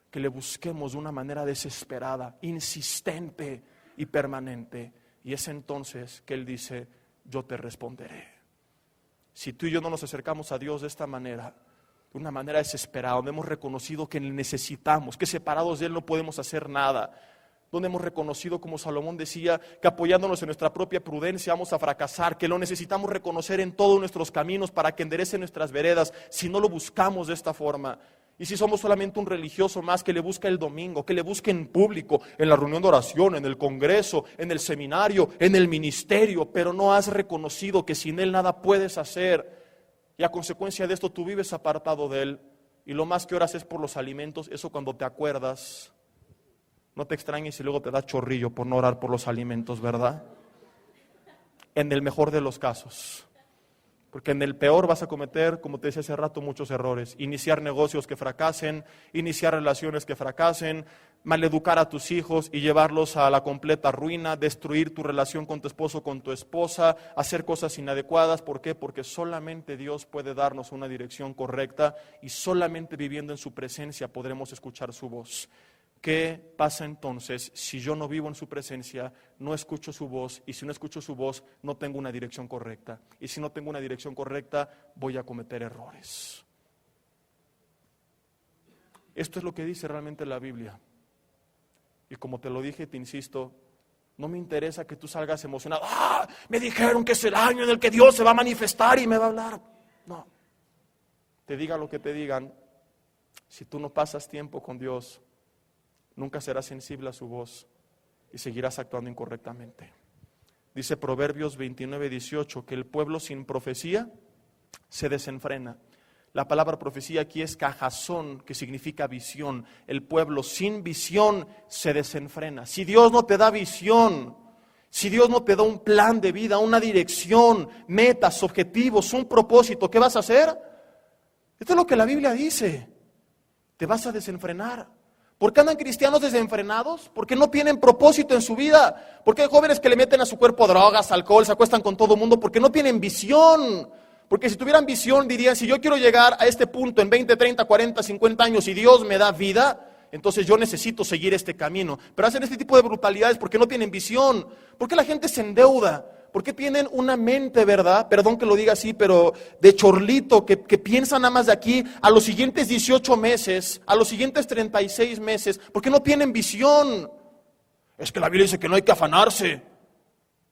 que le busquemos de una manera desesperada, insistente y permanente. Y es entonces que Él dice, yo te responderé. Si tú y yo no nos acercamos a Dios de esta manera, de una manera desesperada, donde hemos reconocido que le necesitamos, que separados de Él no podemos hacer nada, donde hemos reconocido, como Salomón decía, que apoyándonos en nuestra propia prudencia vamos a fracasar, que lo necesitamos reconocer en todos nuestros caminos para que enderece nuestras veredas, si no lo buscamos de esta forma. Y si somos solamente un religioso más que le busca el domingo, que le busque en público, en la reunión de oración, en el congreso, en el seminario, en el ministerio, pero no has reconocido que sin Él nada puedes hacer, y a consecuencia de esto tú vives apartado de Él, y lo más que oras es por los alimentos, eso cuando te acuerdas. No te extrañes y luego te da chorrillo por no orar por los alimentos, ¿verdad? En el mejor de los casos. Porque en el peor vas a cometer, como te decía hace rato, muchos errores. Iniciar negocios que fracasen, iniciar relaciones que fracasen, maleducar a tus hijos y llevarlos a la completa ruina, destruir tu relación con tu esposo, con tu esposa, hacer cosas inadecuadas. ¿Por qué? Porque solamente Dios puede darnos una dirección correcta y solamente viviendo en su presencia podremos escuchar su voz. ¿Qué pasa entonces si yo no vivo en su presencia, no escucho su voz, y si no escucho su voz no tengo una dirección correcta? Y si no tengo una dirección correcta voy a cometer errores. Esto es lo que dice realmente la Biblia. Y como te lo dije, te insisto, no me interesa que tú salgas emocionado. ¡Ah! Me dijeron que es el año en el que Dios se va a manifestar y me va a hablar. No. Te diga lo que te digan, si tú no pasas tiempo con Dios, nunca serás sensible a su voz y seguirás actuando incorrectamente. Dice Proverbios 29:18 que el pueblo sin profecía se desenfrena. La palabra profecía aquí es cajazón, que significa visión. El pueblo sin visión se desenfrena. Si Dios no te da visión, si Dios no te da un plan de vida, una dirección, metas, objetivos, un propósito, ¿qué vas a hacer? Esto es lo que la Biblia dice. Te vas a desenfrenar. ¿Por qué andan cristianos desenfrenados? Porque no tienen propósito en su vida. Porque hay jóvenes que le meten a su cuerpo drogas, alcohol, se acuestan con todo el mundo porque no tienen visión. Porque si tuvieran visión dirían, si yo quiero llegar a este punto en 20, 30, 40, 50 años y Dios me da vida, entonces yo necesito seguir este camino. Pero hacen este tipo de brutalidades porque no tienen visión. ¿Por qué la gente se endeuda? ¿Por qué tienen una mente, verdad? Perdón que lo diga así, pero de chorlito, que piensan nada más de aquí a los siguientes 18 meses, a los siguientes 36 meses? ¿Por qué no tienen visión? Es que la Biblia dice que no hay que afanarse,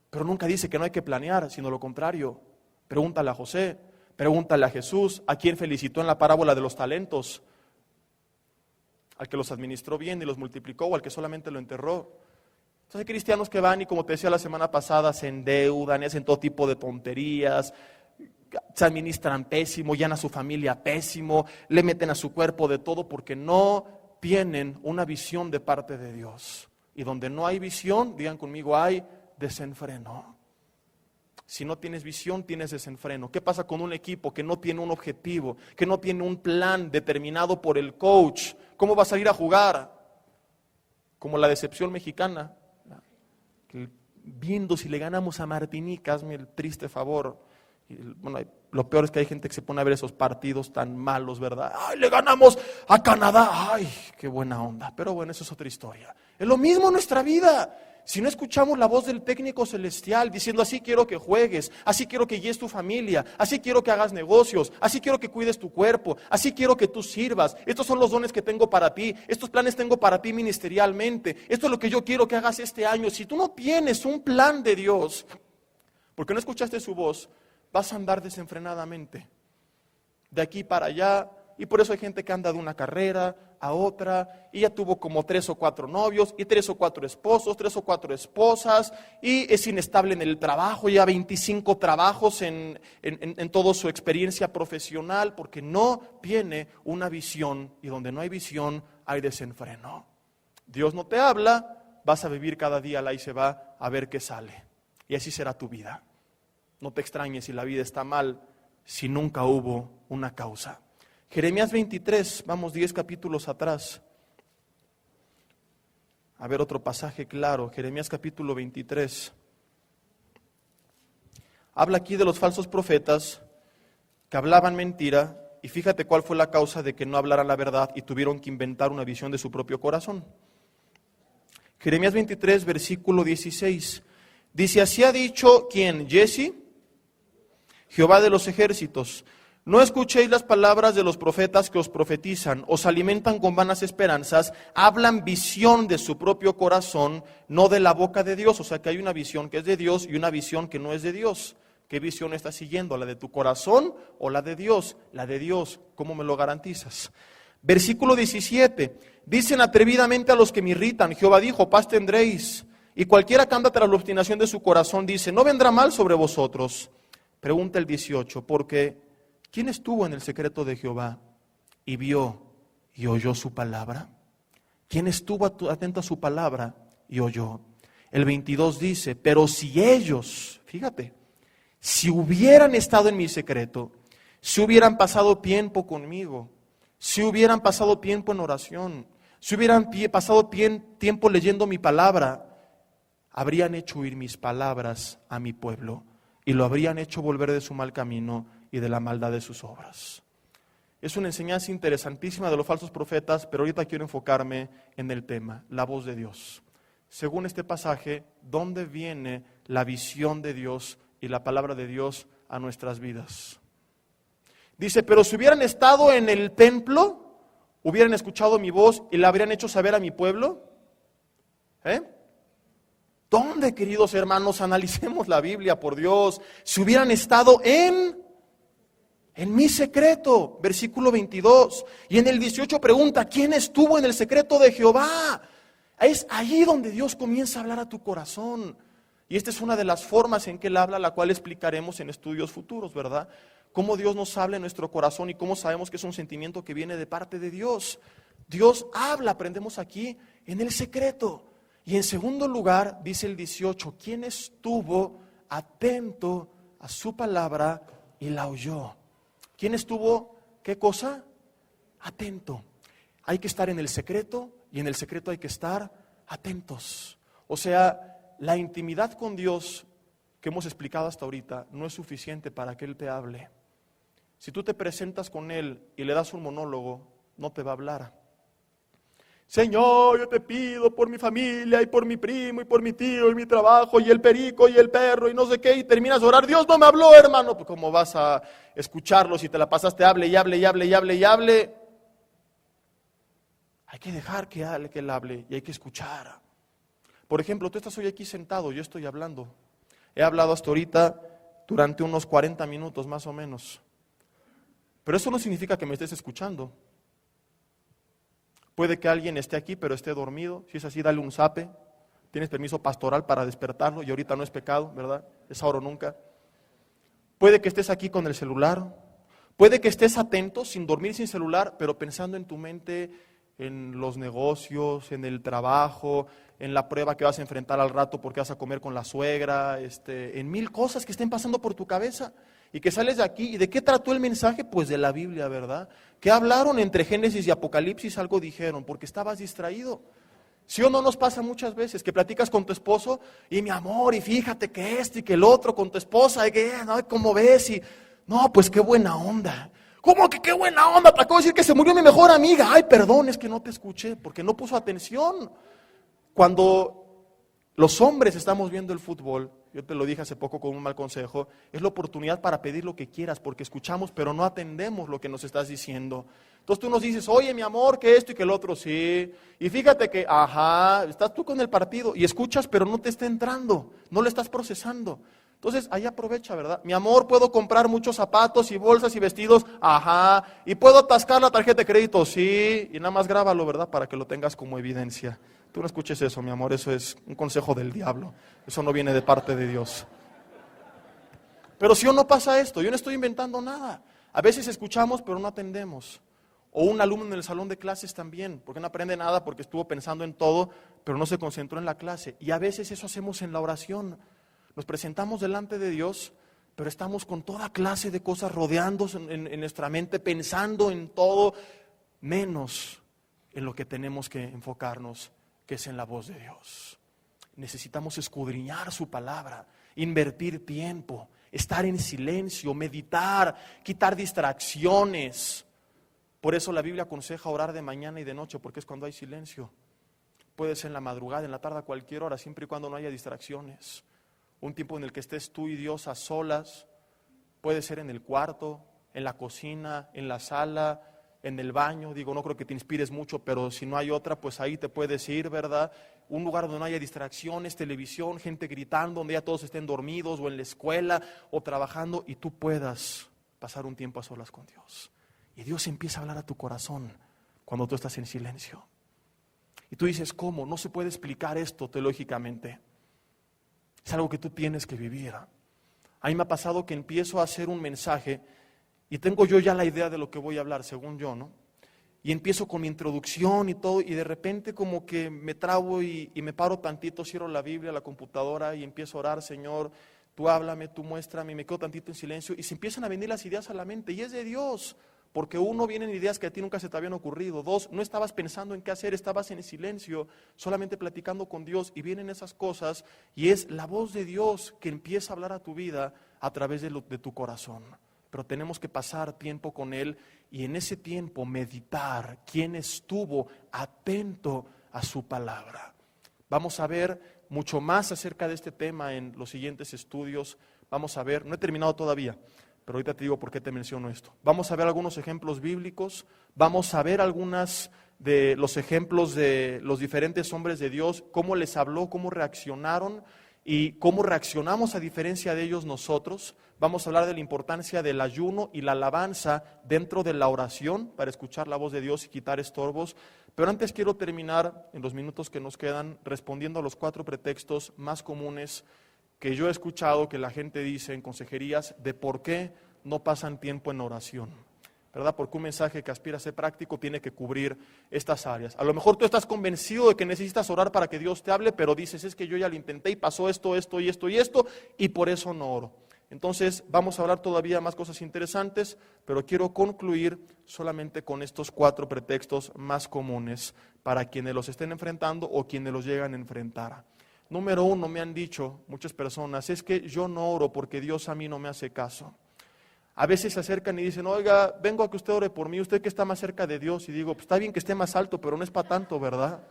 pero nunca dice que no hay que planear, sino lo contrario. Pregúntale a José, pregúntale a Jesús, a quien felicitó en la parábola de los talentos, al que los administró bien y los multiplicó, o al que solamente lo enterró. Entonces hay cristianos que van y, como te decía la semana pasada, se endeudan, hacen todo tipo de tonterías, se administran pésimo, llenan a su familia pésimo, le meten a su cuerpo de todo porque no tienen una visión de parte de Dios. Y donde no hay visión, digan conmigo, hay desenfreno. Si no tienes visión, tienes desenfreno. ¿Qué pasa con un equipo que no tiene un objetivo, que no tiene un plan determinado por el coach? ¿Cómo va a salir a jugar? Como la decepción mexicana. Viendo si le ganamos a Martinica, hazme el triste favor. Y, bueno, lo peor es que hay gente que se pone a ver esos partidos tan malos, ¿verdad? ¡Ay, le ganamos a Canadá! ¡Ay, qué buena onda! Pero bueno, eso es otra historia. Es lo mismo en nuestra vida. Si no escuchamos la voz del técnico celestial diciendo, así quiero que juegues, así quiero que guíes tu familia, así quiero que hagas negocios, así quiero que cuides tu cuerpo, así quiero que tú sirvas, estos son los dones que tengo para ti, estos planes tengo para ti ministerialmente, esto es lo que yo quiero que hagas este año. Si tú no tienes un plan de Dios, porque no escuchaste su voz, vas a andar desenfrenadamente, de aquí para allá. Y por eso hay gente que anda de una carrera a otra, y ya tuvo como 3 o 4 novios, y 3 o 4 esposos, 3 o 4 esposas, y es inestable en el trabajo, ya 25 trabajos en toda su experiencia profesional, porque no tiene una visión, y donde no hay visión hay desenfreno. Dios no te habla, vas a vivir cada día, ahí se va a ver qué sale, y así será tu vida. No te extrañes si la vida está mal, si nunca hubo una causa. Jeremías 23, vamos 10 capítulos atrás. A ver otro pasaje claro, Jeremías capítulo 23. Habla aquí de los falsos profetas que hablaban mentira, y fíjate cuál fue la causa de que no hablaran la verdad y tuvieron que inventar una visión de su propio corazón. Jeremías 23, versículo 16. Dice, así ha dicho, ¿quién? Jesse, Jehová de los ejércitos. No escuchéis las palabras de los profetas que os profetizan, os alimentan con vanas esperanzas, hablan visión de su propio corazón, no de la boca de Dios. O sea que hay una visión que es de Dios y una visión que no es de Dios. ¿Qué visión estás siguiendo? ¿La de tu corazón o la de Dios? La de Dios, ¿cómo me lo garantizas? Versículo 17, dicen atrevidamente a los que me irritan, Jehová dijo, paz tendréis. Y cualquiera que anda tras la obstinación de su corazón dice, no vendrá mal sobre vosotros. Pregunta el 18, porque ¿quién estuvo en el secreto de Jehová y vio y oyó su palabra? ¿Quién estuvo atento a su palabra y oyó? El 22 dice, pero si ellos, fíjate, si hubieran estado en mi secreto, si hubieran pasado tiempo conmigo, si hubieran pasado tiempo en oración, si hubieran pasado tiempo leyendo mi palabra, habrían hecho huir mis palabras a mi pueblo y lo habrían hecho volver de su mal camino y de la maldad de sus obras. Es una enseñanza interesantísima de los falsos profetas, pero ahorita quiero enfocarme en el tema, la voz de Dios. Según este pasaje, ¿dónde viene la visión de Dios y la palabra de Dios a nuestras vidas? Dice, pero si hubieran estado en el templo, hubieran escuchado mi voz y la habrían hecho saber a mi pueblo. ¿Dónde, queridos hermanos? Analicemos la Biblia, por Dios. Si hubieran estado en mi secreto, versículo 22. Y en el 18 pregunta, ¿quién estuvo en el secreto de Jehová? Es ahí donde Dios comienza a hablar a tu corazón. Y esta es una de las formas en que Él habla, la cual explicaremos en estudios futuros, ¿verdad? Cómo Dios nos habla en nuestro corazón y cómo sabemos que es un sentimiento que viene de parte de Dios. Dios habla, aprendemos aquí, en el secreto. Y en segundo lugar, dice el 18, ¿quién estuvo atento a su palabra y la oyó? ¿Quién estuvo, qué cosa? Atento. Hay que estar en el secreto y en el secreto hay que estar atentos. O sea, la intimidad con Dios que hemos explicado hasta ahorita no es suficiente para que Él te hable. Si tú te presentas con Él y le das un monólogo, no te va a hablar. Señor, yo te pido por mi familia y por mi primo y por mi tío y mi trabajo y el perico y el perro y no sé qué, y terminas de orar, Dios no me habló, hermano. Pues ¿cómo vas a escucharlo si te la pasaste hable y hable y hable y hable y hable? Hay que dejar que Él hable y hay que escuchar. Por ejemplo, tú estás hoy aquí sentado, yo estoy hablando. He hablado hasta ahorita durante unos 40 minutos más o menos. Pero eso no significa que me estés escuchando. Puede que alguien esté aquí pero esté dormido. Si es así, dale un zape. Tienes permiso pastoral para despertarlo y ahorita no es pecado, ¿verdad? Es ahora o nunca. Puede que estés aquí con el celular. Puede que estés atento, sin dormir, sin celular, pero pensando en tu mente, en los negocios, en el trabajo, en la prueba que vas a enfrentar al rato porque vas a comer con la suegra, en 1000 cosas que estén pasando por tu cabeza. Y que sales de aquí, ¿y de qué trató el mensaje? Pues de la Biblia, ¿verdad? ¿Qué hablaron entre Génesis y Apocalipsis? Algo dijeron, porque estabas distraído. ¿Sí o no nos pasa muchas veces que platicas con tu esposo y mi amor, y fíjate que esto y que el otro con tu esposa, y que, ¿no? ¿Cómo ves? Y, no, pues qué buena onda. ¿Cómo que qué buena onda? Te acabo de decir que se murió mi mejor amiga. Ay, perdón, es que no te escuché, porque no puso atención. Cuando los hombres estamos viendo el fútbol, yo te lo dije hace poco con un mal consejo, es la oportunidad para pedir lo que quieras, porque escuchamos pero no atendemos lo que nos estás diciendo. Entonces tú nos dices, oye mi amor, que esto y que el otro, sí. Y fíjate que, estás tú con el partido y escuchas pero no te está entrando, no lo estás procesando. Entonces, ahí aprovecha, ¿verdad? Mi amor, puedo comprar muchos zapatos y bolsas y vestidos, ajá, y puedo atascar la tarjeta de crédito, sí, y nada más grábalo, ¿verdad? Para que lo tengas como evidencia. Tú no escuches eso, mi amor, eso es un consejo del diablo, eso no viene de parte de Dios. Pero si o no pasa esto, yo no estoy inventando nada. A veces escuchamos, pero no atendemos. O un alumno en el salón de clases también, porque no aprende nada, porque estuvo pensando en todo, pero no se concentró en la clase. Y a veces eso hacemos en la oración. Nos presentamos delante de Dios, pero estamos con toda clase de cosas rodeando en nuestra mente, pensando en todo, menos en lo que tenemos que enfocarnos, que es en la voz de Dios. Necesitamos escudriñar su palabra, invertir tiempo, estar en silencio, meditar, quitar distracciones. Por eso la Biblia aconseja orar de mañana y de noche, porque es cuando hay silencio. Puede ser en la madrugada, en la tarde, a cualquier hora, siempre y cuando no haya distracciones. Un tiempo en el que estés tú y Dios a solas, puede ser en el cuarto, en la cocina, en la sala, en el baño. Digo, no creo que te inspires mucho, pero si no hay otra, pues ahí te puedes ir, ¿verdad? Un lugar donde no haya distracciones, televisión, gente gritando, donde ya todos estén dormidos, o en la escuela, o trabajando, y tú puedas pasar un tiempo a solas con Dios. Y Dios empieza a hablar a tu corazón cuando tú estás en silencio. Y tú dices, ¿cómo? No se puede explicar esto teológicamente. Es algo que tú tienes que vivir. A mí me ha pasado que empiezo a hacer un mensaje y tengo yo ya la idea de lo que voy a hablar, según yo, ¿no? Y empiezo con mi introducción y todo, y de repente como que me trabo y me paro tantito, cierro la Biblia, la computadora y empiezo a orar, Señor, tú háblame, tú muéstrame, y me quedo tantito en silencio y se empiezan a venir las ideas a la mente y es de Dios. Porque uno, vienen ideas que a ti nunca se te habían ocurrido. Dos, no estabas pensando en qué hacer, estabas en silencio, solamente platicando con Dios y vienen esas cosas y es la voz de Dios que empieza a hablar a tu vida a través de tu corazón. Pero tenemos que pasar tiempo con Él y en ese tiempo meditar quién estuvo atento a su palabra. Vamos a ver mucho más acerca de este tema en los siguientes estudios. Vamos a ver, no he terminado todavía, pero ahorita te digo por qué te menciono esto. Vamos a ver algunos ejemplos bíblicos, vamos a ver algunas de los ejemplos de los diferentes hombres de Dios, cómo les habló, cómo reaccionaron y cómo reaccionamos a diferencia de ellos nosotros. Vamos a hablar de la importancia del ayuno y la alabanza dentro de la oración para escuchar la voz de Dios y quitar estorbos. Pero antes quiero terminar, en los minutos que nos quedan, respondiendo a los 4 pretextos más comunes que yo he escuchado que la gente dice en consejerías de por qué no pasan tiempo en oración, ¿verdad? Porque un mensaje que aspira a ser práctico tiene que cubrir estas áreas. A lo mejor tú estás convencido de que necesitas orar para que Dios te hable, pero dices, es que yo ya lo intenté y pasó esto, esto y esto y esto, y por eso no oro. Entonces vamos a hablar todavía más cosas interesantes, pero quiero concluir solamente con estos 4 pretextos más comunes para quienes los estén enfrentando o quienes los llegan a enfrentar. Número 1, me han dicho muchas personas, es que yo no oro porque Dios a mí no me hace caso. A veces se acercan y dicen, oiga, vengo a que usted ore por mí, usted que está más cerca de Dios. Y digo, pues está bien que esté más alto, pero no es para tanto, ¿verdad?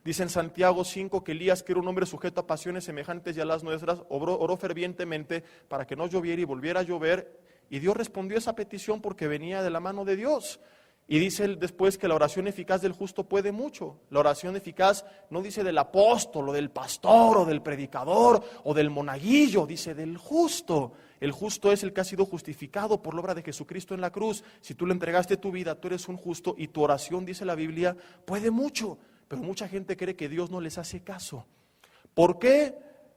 Dice en Santiago 5 que Elías, que era un hombre sujeto a pasiones semejantes y a las nuestras, oró fervientemente para que no lloviera y volviera a llover. Y Dios respondió a esa petición porque venía de la mano de Dios. Y dice él después que la oración eficaz del justo puede mucho. La oración eficaz no dice del apóstol o del pastor o del predicador o del monaguillo, dice del justo. El justo es el que ha sido justificado por la obra de Jesucristo en la cruz. Si tú le entregaste tu vida, tú eres un justo y tu oración, dice la Biblia, puede mucho. Pero mucha gente cree que Dios no les hace caso. ¿Por qué?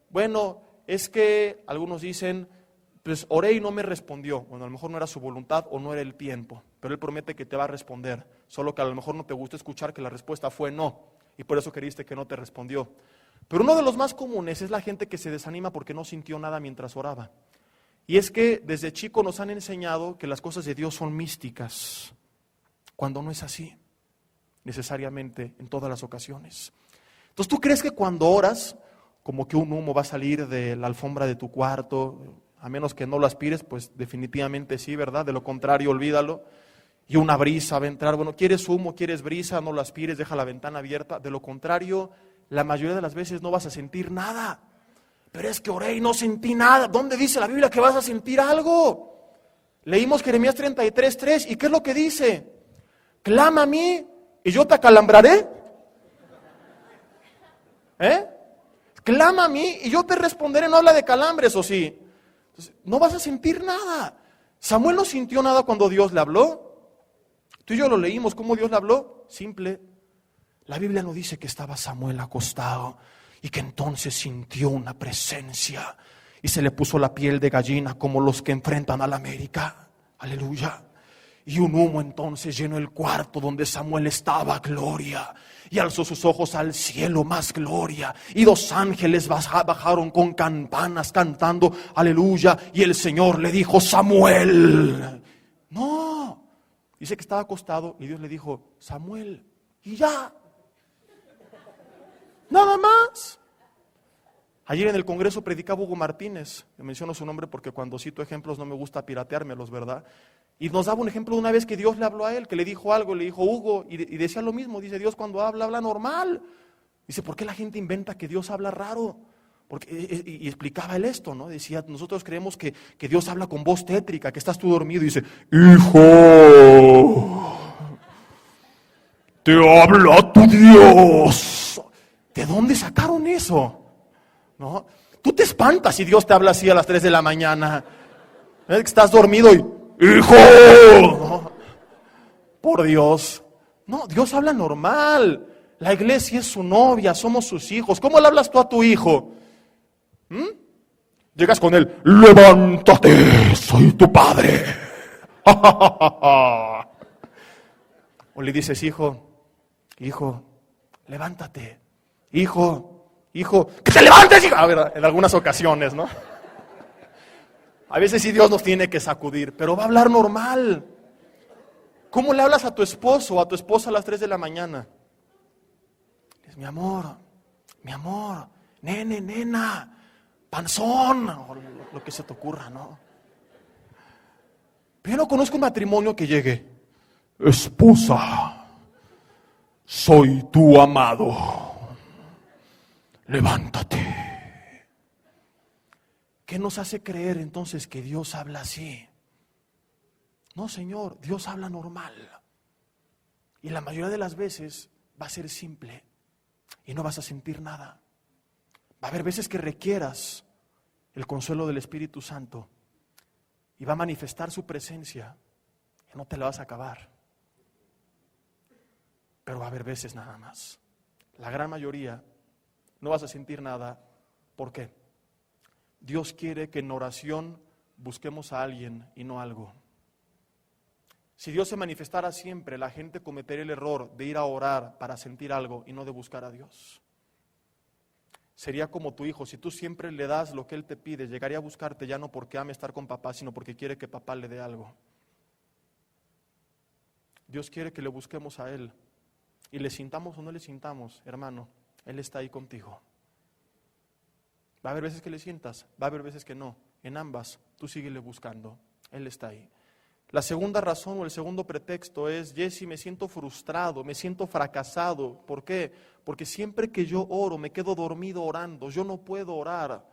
Bueno, es que algunos dicen, pues oré y no me respondió. Bueno, a lo mejor no era su voluntad o no era el tiempo, pero Él promete que te va a responder, solo que a lo mejor no te gusta escuchar que la respuesta fue no, y por eso creíste que no te respondió. Pero uno de los más comunes es la gente que se desanima porque no sintió nada mientras oraba. Y es que desde chico nos han enseñado que las cosas de Dios son místicas, cuando no es así, necesariamente en todas las ocasiones. Entonces tú crees que cuando oras, como que un humo va a salir de la alfombra de tu cuarto, a menos que no lo aspires, pues definitivamente sí, ¿verdad? De lo contrario, olvídalo. Y una brisa va a entrar. Bueno, ¿quieres humo, quieres brisa? No lo aspires, deja la ventana abierta. De lo contrario, la mayoría de las veces no vas a sentir nada. Pero es que oré y no sentí nada. ¿Dónde dice la Biblia que vas a sentir algo? Leímos Jeremías 33:3. ¿Y qué es lo que dice? Clama a mí y yo te acalambraré. Clama a mí y yo te responderé. No habla de calambres, ¿o sí? Entonces, no vas a sentir nada. Samuel no sintió nada cuando Dios le habló. Tú y yo lo leímos. ¿Cómo Dios le habló? Simple. La Biblia no dice que estaba Samuel acostado y que entonces sintió una presencia y se le puso la piel de gallina como los que enfrentan a la América. Aleluya. Y un humo entonces llenó el cuarto donde Samuel estaba, gloria. Y alzó sus ojos al cielo, más gloria. Y 2 ángeles bajaron con campanas cantando, aleluya. Y el Señor le dijo, Samuel. No. Dice que estaba acostado y Dios le dijo, Samuel. Y ya. Nada más. Ayer en el Congreso predicaba Hugo Martínez. Le menciono su nombre porque cuando cito ejemplos no me gusta pirateármelos, ¿verdad? Y nos daba un ejemplo de una vez que Dios le habló a él, que le dijo algo, le dijo Hugo, y decía lo mismo. Dice, Dios cuando habla, habla normal. Dice, ¿por qué la gente inventa que Dios habla raro? Y explicaba él esto, ¿no? Decía, nosotros creemos que Dios habla con voz tétrica, que estás tú dormido y dice, hijo, te habla tu Dios. ¿De dónde sacaron eso? ¿No? Tú te espantas si Dios te habla así a las 3 de la mañana. ¿Eh? Que estás dormido y, ¡hijo! ¿No? Por Dios. No, Dios habla normal. La iglesia es su novia, somos sus hijos. ¿Cómo le hablas tú a tu hijo? Llegas con él, levántate, soy tu padre. O le dices, hijo, levántate. Hijo, que te levantes, hijo. A ver, en algunas ocasiones, ¿no? A veces sí Dios nos tiene que sacudir, pero va a hablar normal. ¿Cómo le hablas a tu esposo o a tu esposa a las 3 de la mañana? Es mi amor, nene, nena, panzón, o lo que se te ocurra, ¿no? Pero yo no conozco un matrimonio que llegue, esposa, soy tu amado. Levántate. ¿Qué nos hace creer entonces que Dios habla así? No, Señor, Dios habla normal. Y la mayoría de las veces va a ser simple y no vas a sentir nada. Va a haber veces que requieras el consuelo del Espíritu Santo y va a manifestar su presencia y no te la vas a acabar. Pero va a haber veces nada más. La gran mayoría no vas a sentir nada. ¿Por qué? Dios quiere que en oración busquemos a alguien y no algo. Si Dios se manifestara siempre, la gente cometería el error de ir a orar para sentir algo y no de buscar a Dios. Sería como tu hijo, si tú siempre le das lo que él te pide, llegaría a buscarte ya no porque ame estar con papá, sino porque quiere que papá le dé algo. Dios quiere que le busquemos a Él y le sintamos o no le sintamos, hermano, Él está ahí contigo. Va a haber veces que le sientas, va a haber veces que no. En ambas, tú síguele buscando, Él está ahí. La segunda razón o el segundo pretexto es, Jesse, me siento frustrado, me siento fracasado. ¿Por qué? Porque siempre que yo oro, me quedo dormido orando, yo no puedo orar.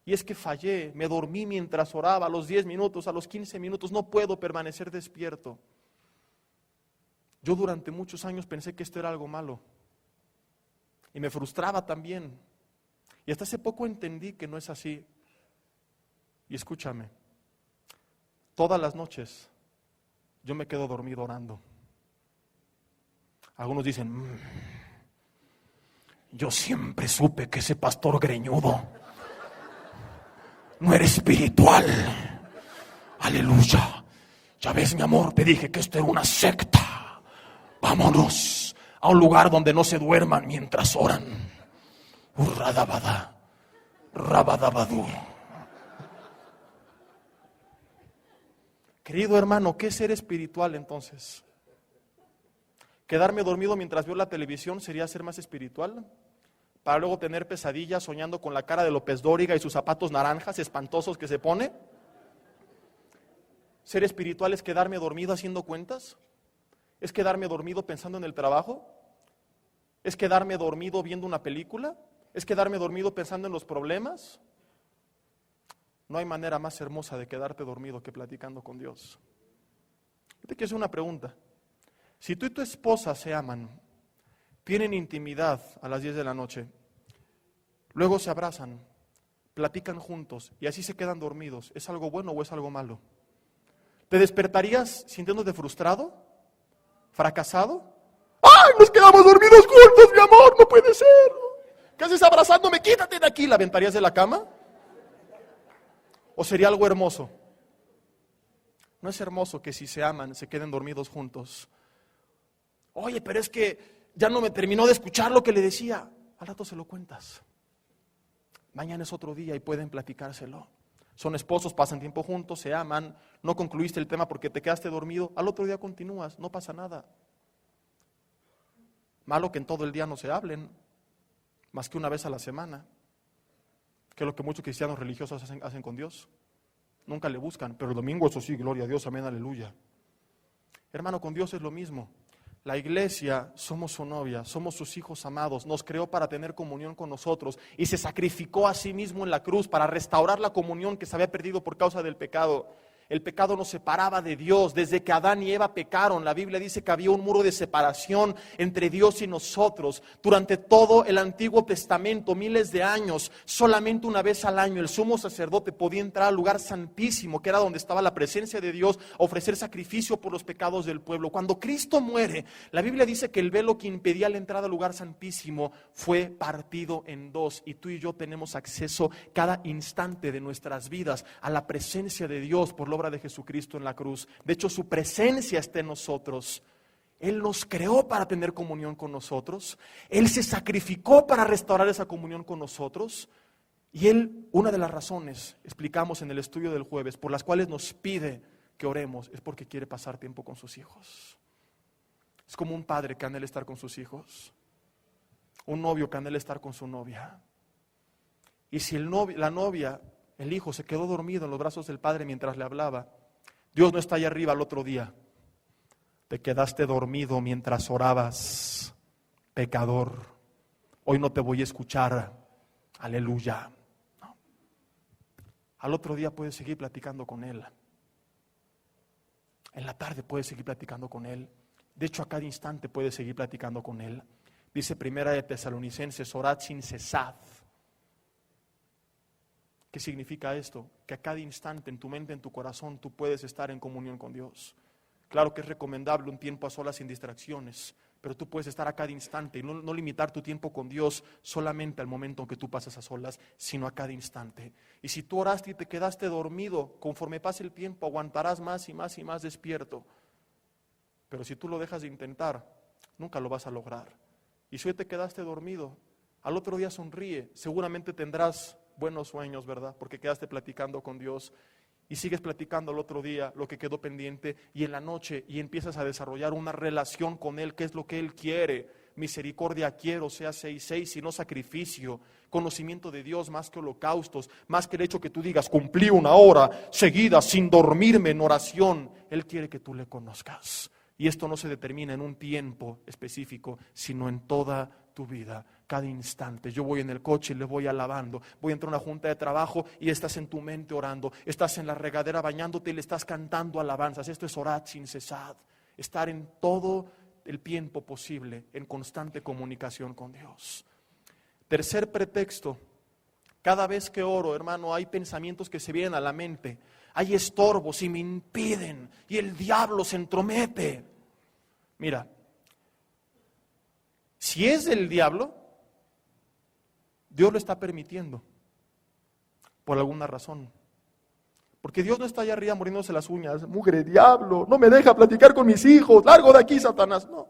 Y es que fallé, me dormí mientras oraba, a los 10 minutos, a los 15 minutos, no puedo permanecer despierto. Yo durante muchos años pensé que esto era algo malo. Y me frustraba también. Y hasta hace poco entendí que no es así. Y escúchame, todas las noches yo me quedo dormido orando. Algunos dicen, yo siempre supe que ese pastor greñudo no era espiritual. Aleluya. Ya ves, mi amor, te dije que esto era una secta. Vámonos a un lugar donde no se duerman mientras oran. Urradabada, rabadabadú. Querido hermano, ¿qué es ser espiritual entonces? ¿Quedarme dormido mientras veo la televisión sería ser más espiritual? Para luego tener pesadillas soñando con la cara de López Dóriga y sus zapatos naranjas espantosos que se pone. ¿Ser espiritual es quedarme dormido haciendo cuentas? ¿Es quedarme dormido pensando en el trabajo? ¿Es quedarme dormido viendo una película? ¿Es quedarme dormido pensando en los problemas? No hay manera más hermosa de quedarte dormido que platicando con Dios. Yo te quiero hacer una pregunta. Si tú y tu esposa se aman, tienen intimidad a las 10 de la noche, luego se abrazan, platican juntos y así se quedan dormidos. ¿Es algo bueno o es algo malo? ¿Te despertarías sintiéndote frustrado? ¿Fracasado? ¡Ay, nos quedamos dormidos juntos, mi amor! ¡No puede ser! ¿Qué haces abrazándome? ¡Quítate de aquí! ¿La aventarías de la cama? ¿O sería algo hermoso? No es hermoso que si se aman, se queden dormidos juntos. Oye, pero es que ya no me terminó de escuchar lo que le decía. Al rato se lo cuentas. Mañana es otro día y pueden platicárselo. Son esposos, pasan tiempo juntos, se aman. No concluiste el tema porque te quedaste dormido. Al otro día continúas, no pasa nada. Malo que en todo el día no se hablen, más que una vez a la semana, que es lo que muchos cristianos religiosos hacen con Dios. Nunca le buscan, pero el domingo eso sí, gloria a Dios, amén, aleluya. Hermano, con Dios es lo mismo. La iglesia, somos su novia, somos sus hijos amados, nos creó para tener comunión con nosotros y se sacrificó a sí mismo en la cruz para restaurar la comunión que se había perdido por causa del pecado. El pecado nos separaba de Dios. Desde que Adán y Eva pecaron, la Biblia dice que había un muro de separación entre Dios y nosotros. Durante todo el Antiguo Testamento, miles de años, solamente una vez al año el sumo sacerdote podía entrar al lugar santísimo, que era donde estaba la presencia de Dios, a ofrecer sacrificio por los pecados del pueblo. Cuando Cristo muere, la Biblia dice que el velo que impedía la entrada al lugar santísimo fue partido en dos, y tú y yo tenemos acceso cada instante de nuestras vidas a la presencia de Dios por la obra de Jesucristo en la cruz. De hecho, su presencia está en nosotros. Él nos creó para tener comunión con nosotros. Él se sacrificó para restaurar esa comunión con nosotros. Y Él, una de las razones, explicamos en el estudio del jueves, por las cuales nos pide que oremos, es porque quiere pasar tiempo con sus hijos. Es como un padre que anhela estar con sus hijos. Un novio que anhela estar con su novia. Y si la novia, el hijo, se quedó dormido en los brazos del padre mientras le hablaba, Dios no está allá arriba al otro día. Te quedaste dormido mientras orabas, pecador. Hoy no te voy a escuchar. Aleluya. No. Al otro día puedes seguir platicando con él. En la tarde puedes seguir platicando con él. De hecho, a cada instante puedes seguir platicando con él. Dice Primera de Tesalonicenses, orad sin cesar. ¿Qué significa esto? Que a cada instante en tu mente, en tu corazón, tú puedes estar en comunión con Dios. Claro que es recomendable un tiempo a solas sin distracciones, pero tú puedes estar a cada instante y no limitar tu tiempo con Dios solamente al momento en que tú pasas a solas, sino a cada instante. Y si tú oraste y te quedaste dormido, conforme pase el tiempo aguantarás más y más y más despierto. Pero si tú lo dejas de intentar, nunca lo vas a lograr. Y si hoy te quedaste dormido, al otro día sonríe, seguramente tendrás buenos sueños, ¿verdad? Porque quedaste platicando con Dios y sigues platicando el otro día lo que quedó pendiente y en la noche y empiezas a desarrollar una relación con Él, que es lo que Él quiere. Misericordia quiero, sea 6:6, y no sacrificio. Conocimiento de Dios más que holocaustos, más que el hecho que tú digas, cumplí una hora seguida sin dormirme en oración. Él quiere que tú le conozcas. Y esto no se determina en un tiempo específico, sino en toda tu vida, cada instante. Yo voy en el coche y le voy alabando. Voy a entrar a una junta de trabajo y estás en tu mente orando. Estás en la regadera bañándote y le estás cantando alabanzas. Esto es orad sin cesar. Estar en todo el tiempo posible en constante comunicación con Dios. Tercer pretexto. Cada vez que oro, hermano, hay pensamientos que se vienen a la mente. Hay estorbos y me impiden. Y el diablo se entromete. Mira, si es del diablo, Dios lo está permitiendo. Por alguna razón. Porque Dios no está allá arriba muriéndose las uñas. Mugre diablo, no me deja platicar con mis hijos. Largo de aquí, Satanás. No.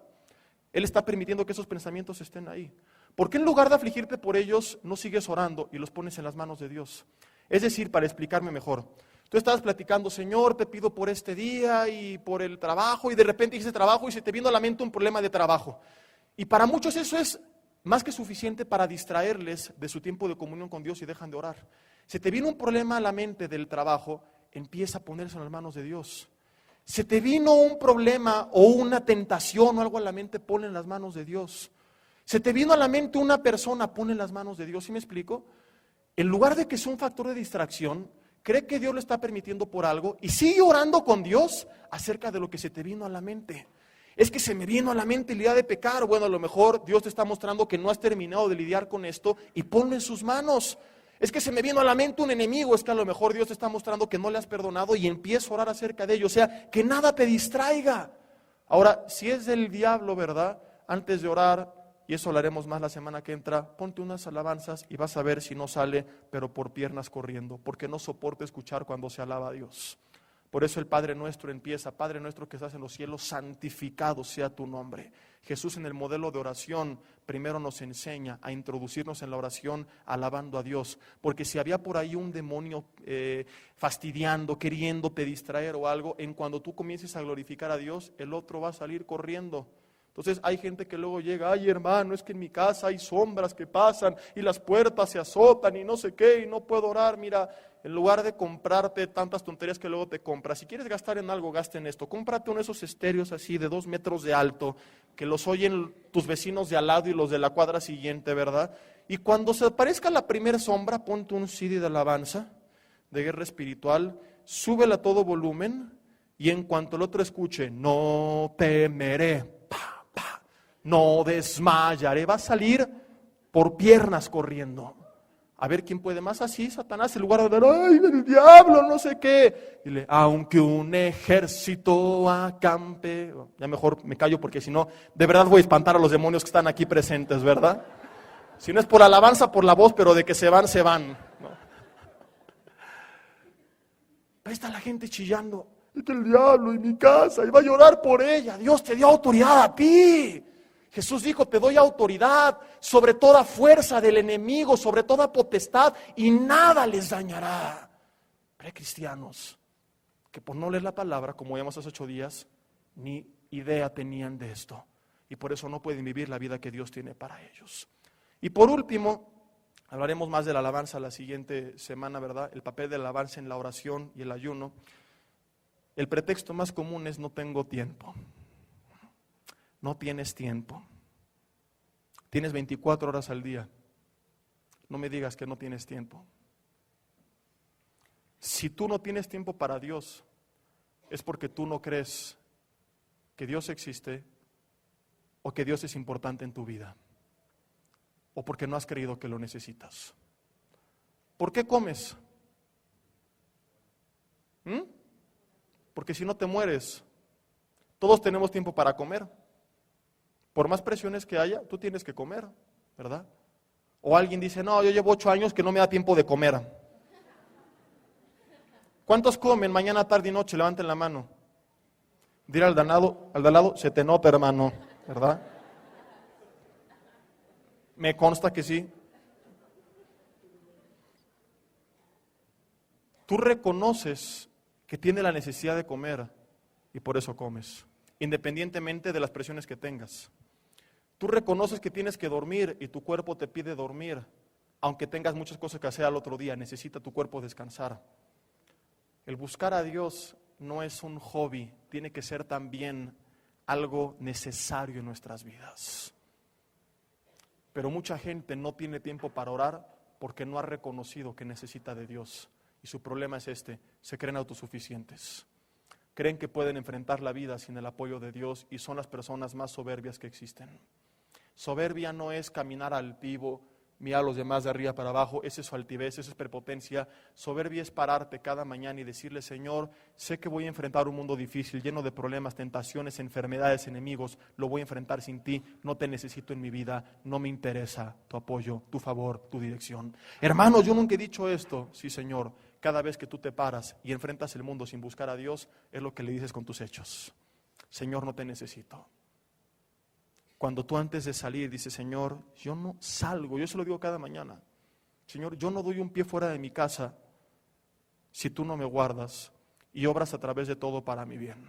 Él está permitiendo que esos pensamientos estén ahí. ¿Por qué en lugar de afligirte por ellos, no sigues orando y los pones en las manos de Dios? Es decir, para explicarme mejor. Tú estabas platicando, Señor, te pido por este día y por el trabajo, y de repente dices trabajo y se te vino a la mente un problema de trabajo. Y para muchos eso es más que suficiente para distraerles de su tiempo de comunión con Dios y dejan de orar. Se te vino un problema a la mente del trabajo, empieza a ponerse en las manos de Dios. Se te vino un problema o una tentación o algo a la mente, ponle en las manos de Dios. Se te vino a la mente una persona, ponle en las manos de Dios. ¿Sí me explico? En lugar de que sea un factor de distracción, cree que Dios lo está permitiendo por algo y sigue orando con Dios acerca de lo que se te vino a la mente. Es que se me vino a la mente la idea de pecar. Bueno, a lo mejor Dios te está mostrando que no has terminado de lidiar con esto y ponlo en sus manos. Es que se me vino a la mente un enemigo. Es que a lo mejor Dios te está mostrando que no le has perdonado y empieza a orar acerca de ello. O sea, que nada te distraiga. Ahora, si es del diablo, ¿verdad? Antes de orar, y eso hablaremos más la semana que entra, ponte unas alabanzas y vas a ver si no sale, pero por piernas corriendo, porque no soporta escuchar cuando se alaba a Dios. Por eso el Padre Nuestro empieza: Padre nuestro que estás en los cielos, santificado sea tu nombre. Jesús en el modelo de oración primero nos enseña a introducirnos en la oración alabando a Dios, porque si había por ahí un demonio fastidiando, queriéndote distraer o algo, en cuando tú comiences a glorificar a Dios, el otro va a salir corriendo. Entonces hay gente que luego llega: ay hermano, es que en mi casa hay sombras que pasan y las puertas se azotan y no sé qué y no puedo orar. Mira, en lugar de comprarte tantas tonterías que luego te compras, si quieres gastar en algo, gasta en esto. Cómprate uno de esos estéreos así de 2 metros de alto, que los oyen tus vecinos de al lado y los de la cuadra siguiente, ¿verdad? Y cuando se aparezca la primera sombra, ponte un CD de alabanza, de guerra espiritual, súbela a todo volumen y en cuanto el otro escuche: no temeré, no desmayaré, va a salir por piernas corriendo. A ver quién puede más. Así Satanás, en lugar de: ay, el diablo, no sé qué, dile: aunque un ejército acampe. Ya mejor me callo, porque si no, de verdad voy a espantar a los demonios que están aquí presentes, ¿verdad? Si no es por alabanza, por la voz, pero de que se van, se van. ¿No? Ahí está la gente chillando: es que el diablo en mi casa, y va a llorar por ella. Dios te dio autoridad a ti. Jesús dijo: te doy autoridad sobre toda fuerza del enemigo, sobre toda potestad, y nada les dañará. Pero hay cristianos que por no leer la palabra, como vimos hace 8 días, ni idea tenían de esto. Y por eso no pueden vivir la vida que Dios tiene para ellos. Y por último, hablaremos más de la alabanza la siguiente semana, ¿verdad? El papel de la alabanza en la oración y el ayuno. El pretexto más común es: no tengo tiempo. No tienes tiempo. Tienes 24 horas al día. No me digas que no tienes tiempo. Si tú no tienes tiempo para Dios, es porque tú no crees que Dios existe o que Dios es importante en tu vida, o porque no has creído que lo necesitas. ¿Por qué comes? Porque si no te mueres. Todos tenemos tiempo para comer. Por más presiones que haya, tú tienes que comer, ¿verdad? O alguien dice: no, yo llevo 8 años que no me da tiempo de comer. ¿Cuántos comen mañana, tarde y noche? Levanten la mano. Dile al de al lado: se te nota, hermano, ¿verdad? Me consta que sí. Tú reconoces que tienes la necesidad de comer y por eso comes, independientemente de las presiones que tengas. Tú reconoces que tienes que dormir y tu cuerpo te pide dormir, aunque tengas muchas cosas que hacer al otro día, necesita tu cuerpo descansar. El buscar a Dios no es un hobby, tiene que ser también algo necesario en nuestras vidas. Pero mucha gente no tiene tiempo para orar porque no ha reconocido que necesita de Dios. Y su problema es este: se creen autosuficientes. Creen que pueden enfrentar la vida sin el apoyo de Dios y son las personas más soberbias que existen. Soberbia no es caminar altivo, mirar a los demás de arriba para abajo, esa es su altivez, esa es prepotencia. Soberbia es pararte cada mañana y decirle: Señor, sé que voy a enfrentar un mundo difícil, lleno de problemas, tentaciones, enfermedades, enemigos, lo voy a enfrentar sin ti, no te necesito en mi vida, no me interesa tu apoyo, tu favor, tu dirección. Hermanos, yo nunca he dicho esto. Sí, Señor, cada vez que tú te paras y enfrentas el mundo sin buscar a Dios, es lo que le dices con tus hechos: Señor, no te necesito. Cuando tú antes de salir dices: Señor, yo no salgo, yo se lo digo cada mañana: Señor, yo no doy un pie fuera de mi casa si tú no me guardas y obras a través de todo para mi bien.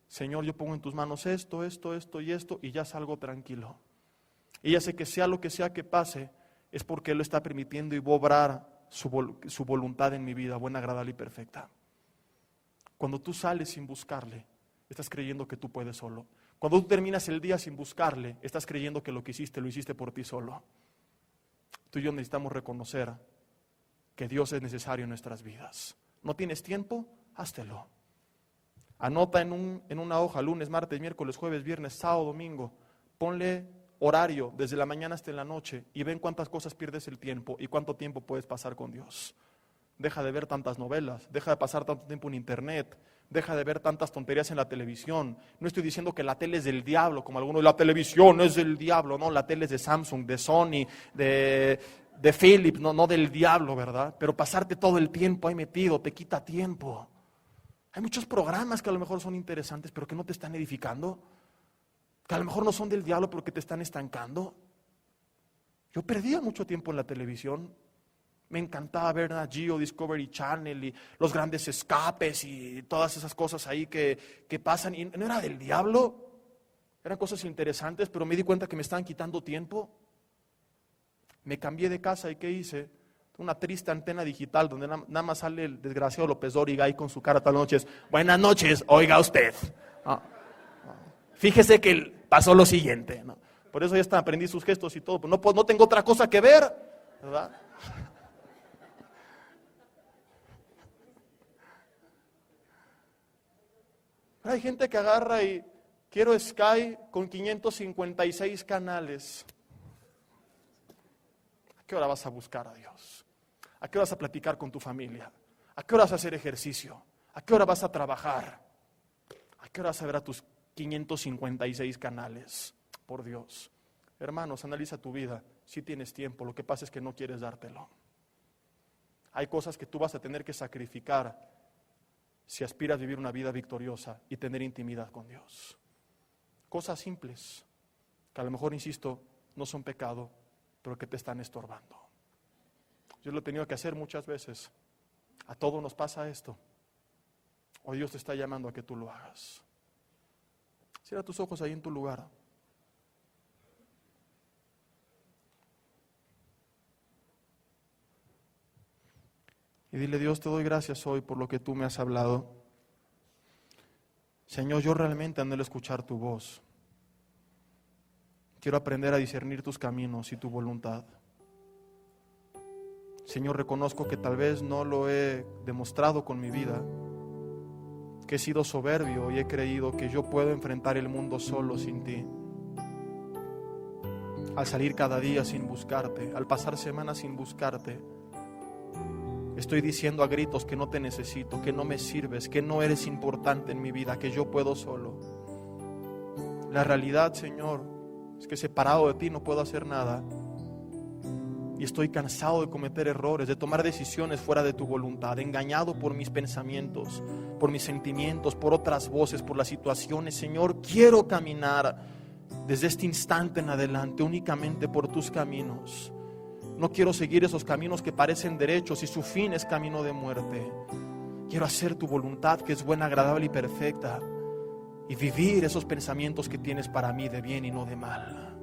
Señor, yo pongo en tus manos esto y esto, y ya salgo tranquilo. Y ya sé que sea lo que sea que pase, es porque Él lo está permitiendo y va a obrar su voluntad en mi vida, buena, agradable y perfecta. Cuando tú sales sin buscarle, estás creyendo que tú puedes solo. Cuando tú terminas el día sin buscarle, estás creyendo que lo que hiciste, lo hiciste por ti solo. Tú y yo necesitamos reconocer que Dios es necesario en nuestras vidas. ¿No tienes tiempo? Háztelo. Anota en una hoja, lunes, martes, miércoles, jueves, viernes, sábado, domingo. Ponle horario desde la mañana hasta en la noche y ven cuántas cosas pierdes el tiempo y cuánto tiempo puedes pasar con Dios. Deja de ver tantas novelas, deja de pasar tanto tiempo en internet, deja de ver tantas tonterías en la televisión. No estoy diciendo que la tele es del diablo, como algunos, la televisión es del diablo. No, la tele es de Samsung, de Sony, de Philips, no del diablo, ¿verdad? Pero pasarte todo el tiempo ahí metido te quita tiempo. Hay muchos programas que a lo mejor son interesantes, pero que no te están edificando, que a lo mejor no son del diablo, pero que te están estancando. Yo perdía mucho tiempo en la televisión. Me encantaba ver Nat Geo, Discovery Channel y los grandes escapes y todas esas cosas ahí que pasan. Y no era del diablo, eran cosas interesantes, pero me di cuenta que me estaban quitando tiempo. Me cambié de casa y ¿qué hice? Una triste antena digital donde nada más sale el desgraciado López Dóriga ahí con su cara todas las noches. Buenas noches, oiga usted. Fíjese que pasó lo siguiente, ¿no? Por eso ya hasta aprendí sus gestos y todo. Pues no tengo otra cosa que ver, ¿verdad? Pero hay gente que agarra y quiero Sky con 556 canales. ¿A qué hora vas a buscar a Dios? ¿A qué hora vas a platicar con tu familia? ¿A qué hora vas a hacer ejercicio? ¿A qué hora vas a trabajar? ¿A qué hora vas a ver a tus 556 canales? Por Dios. Hermanos, analiza tu vida. Si tienes tiempo, lo que pasa es que no quieres dártelo. Hay cosas que tú vas a tener que sacrificar si aspiras a vivir una vida victoriosa y tener intimidad con Dios. Cosas simples, que a lo mejor, insisto, no son pecado, pero que te están estorbando. Yo lo he tenido que hacer muchas veces. A todos nos pasa esto. Hoy Dios te está llamando a que tú lo hagas. Cierra tus ojos ahí en tu lugar. Y dile: Dios, te doy gracias hoy por lo que tú me has hablado. Señor, yo realmente anhelo escuchar tu voz. Quiero aprender a discernir tus caminos y tu voluntad. Señor, reconozco que tal vez no lo he demostrado con mi vida, que he sido soberbio y he creído que yo puedo enfrentar el mundo solo sin ti. Al salir cada día sin buscarte, al pasar semanas sin buscarte, estoy diciendo a gritos que no te necesito, que no me sirves, que no eres importante en mi vida, que yo puedo solo. La realidad, Señor, es que separado de ti no puedo hacer nada. Y estoy cansado de cometer errores, de tomar decisiones fuera de tu voluntad, engañado por mis pensamientos, por mis sentimientos, por otras voces, por las situaciones. Señor, quiero caminar desde este instante en adelante únicamente por tus caminos. No quiero seguir esos caminos que parecen derechos y su fin es camino de muerte. Quiero hacer tu voluntad, que es buena, agradable y perfecta, y vivir esos pensamientos que tienes para mí de bien y no de mal.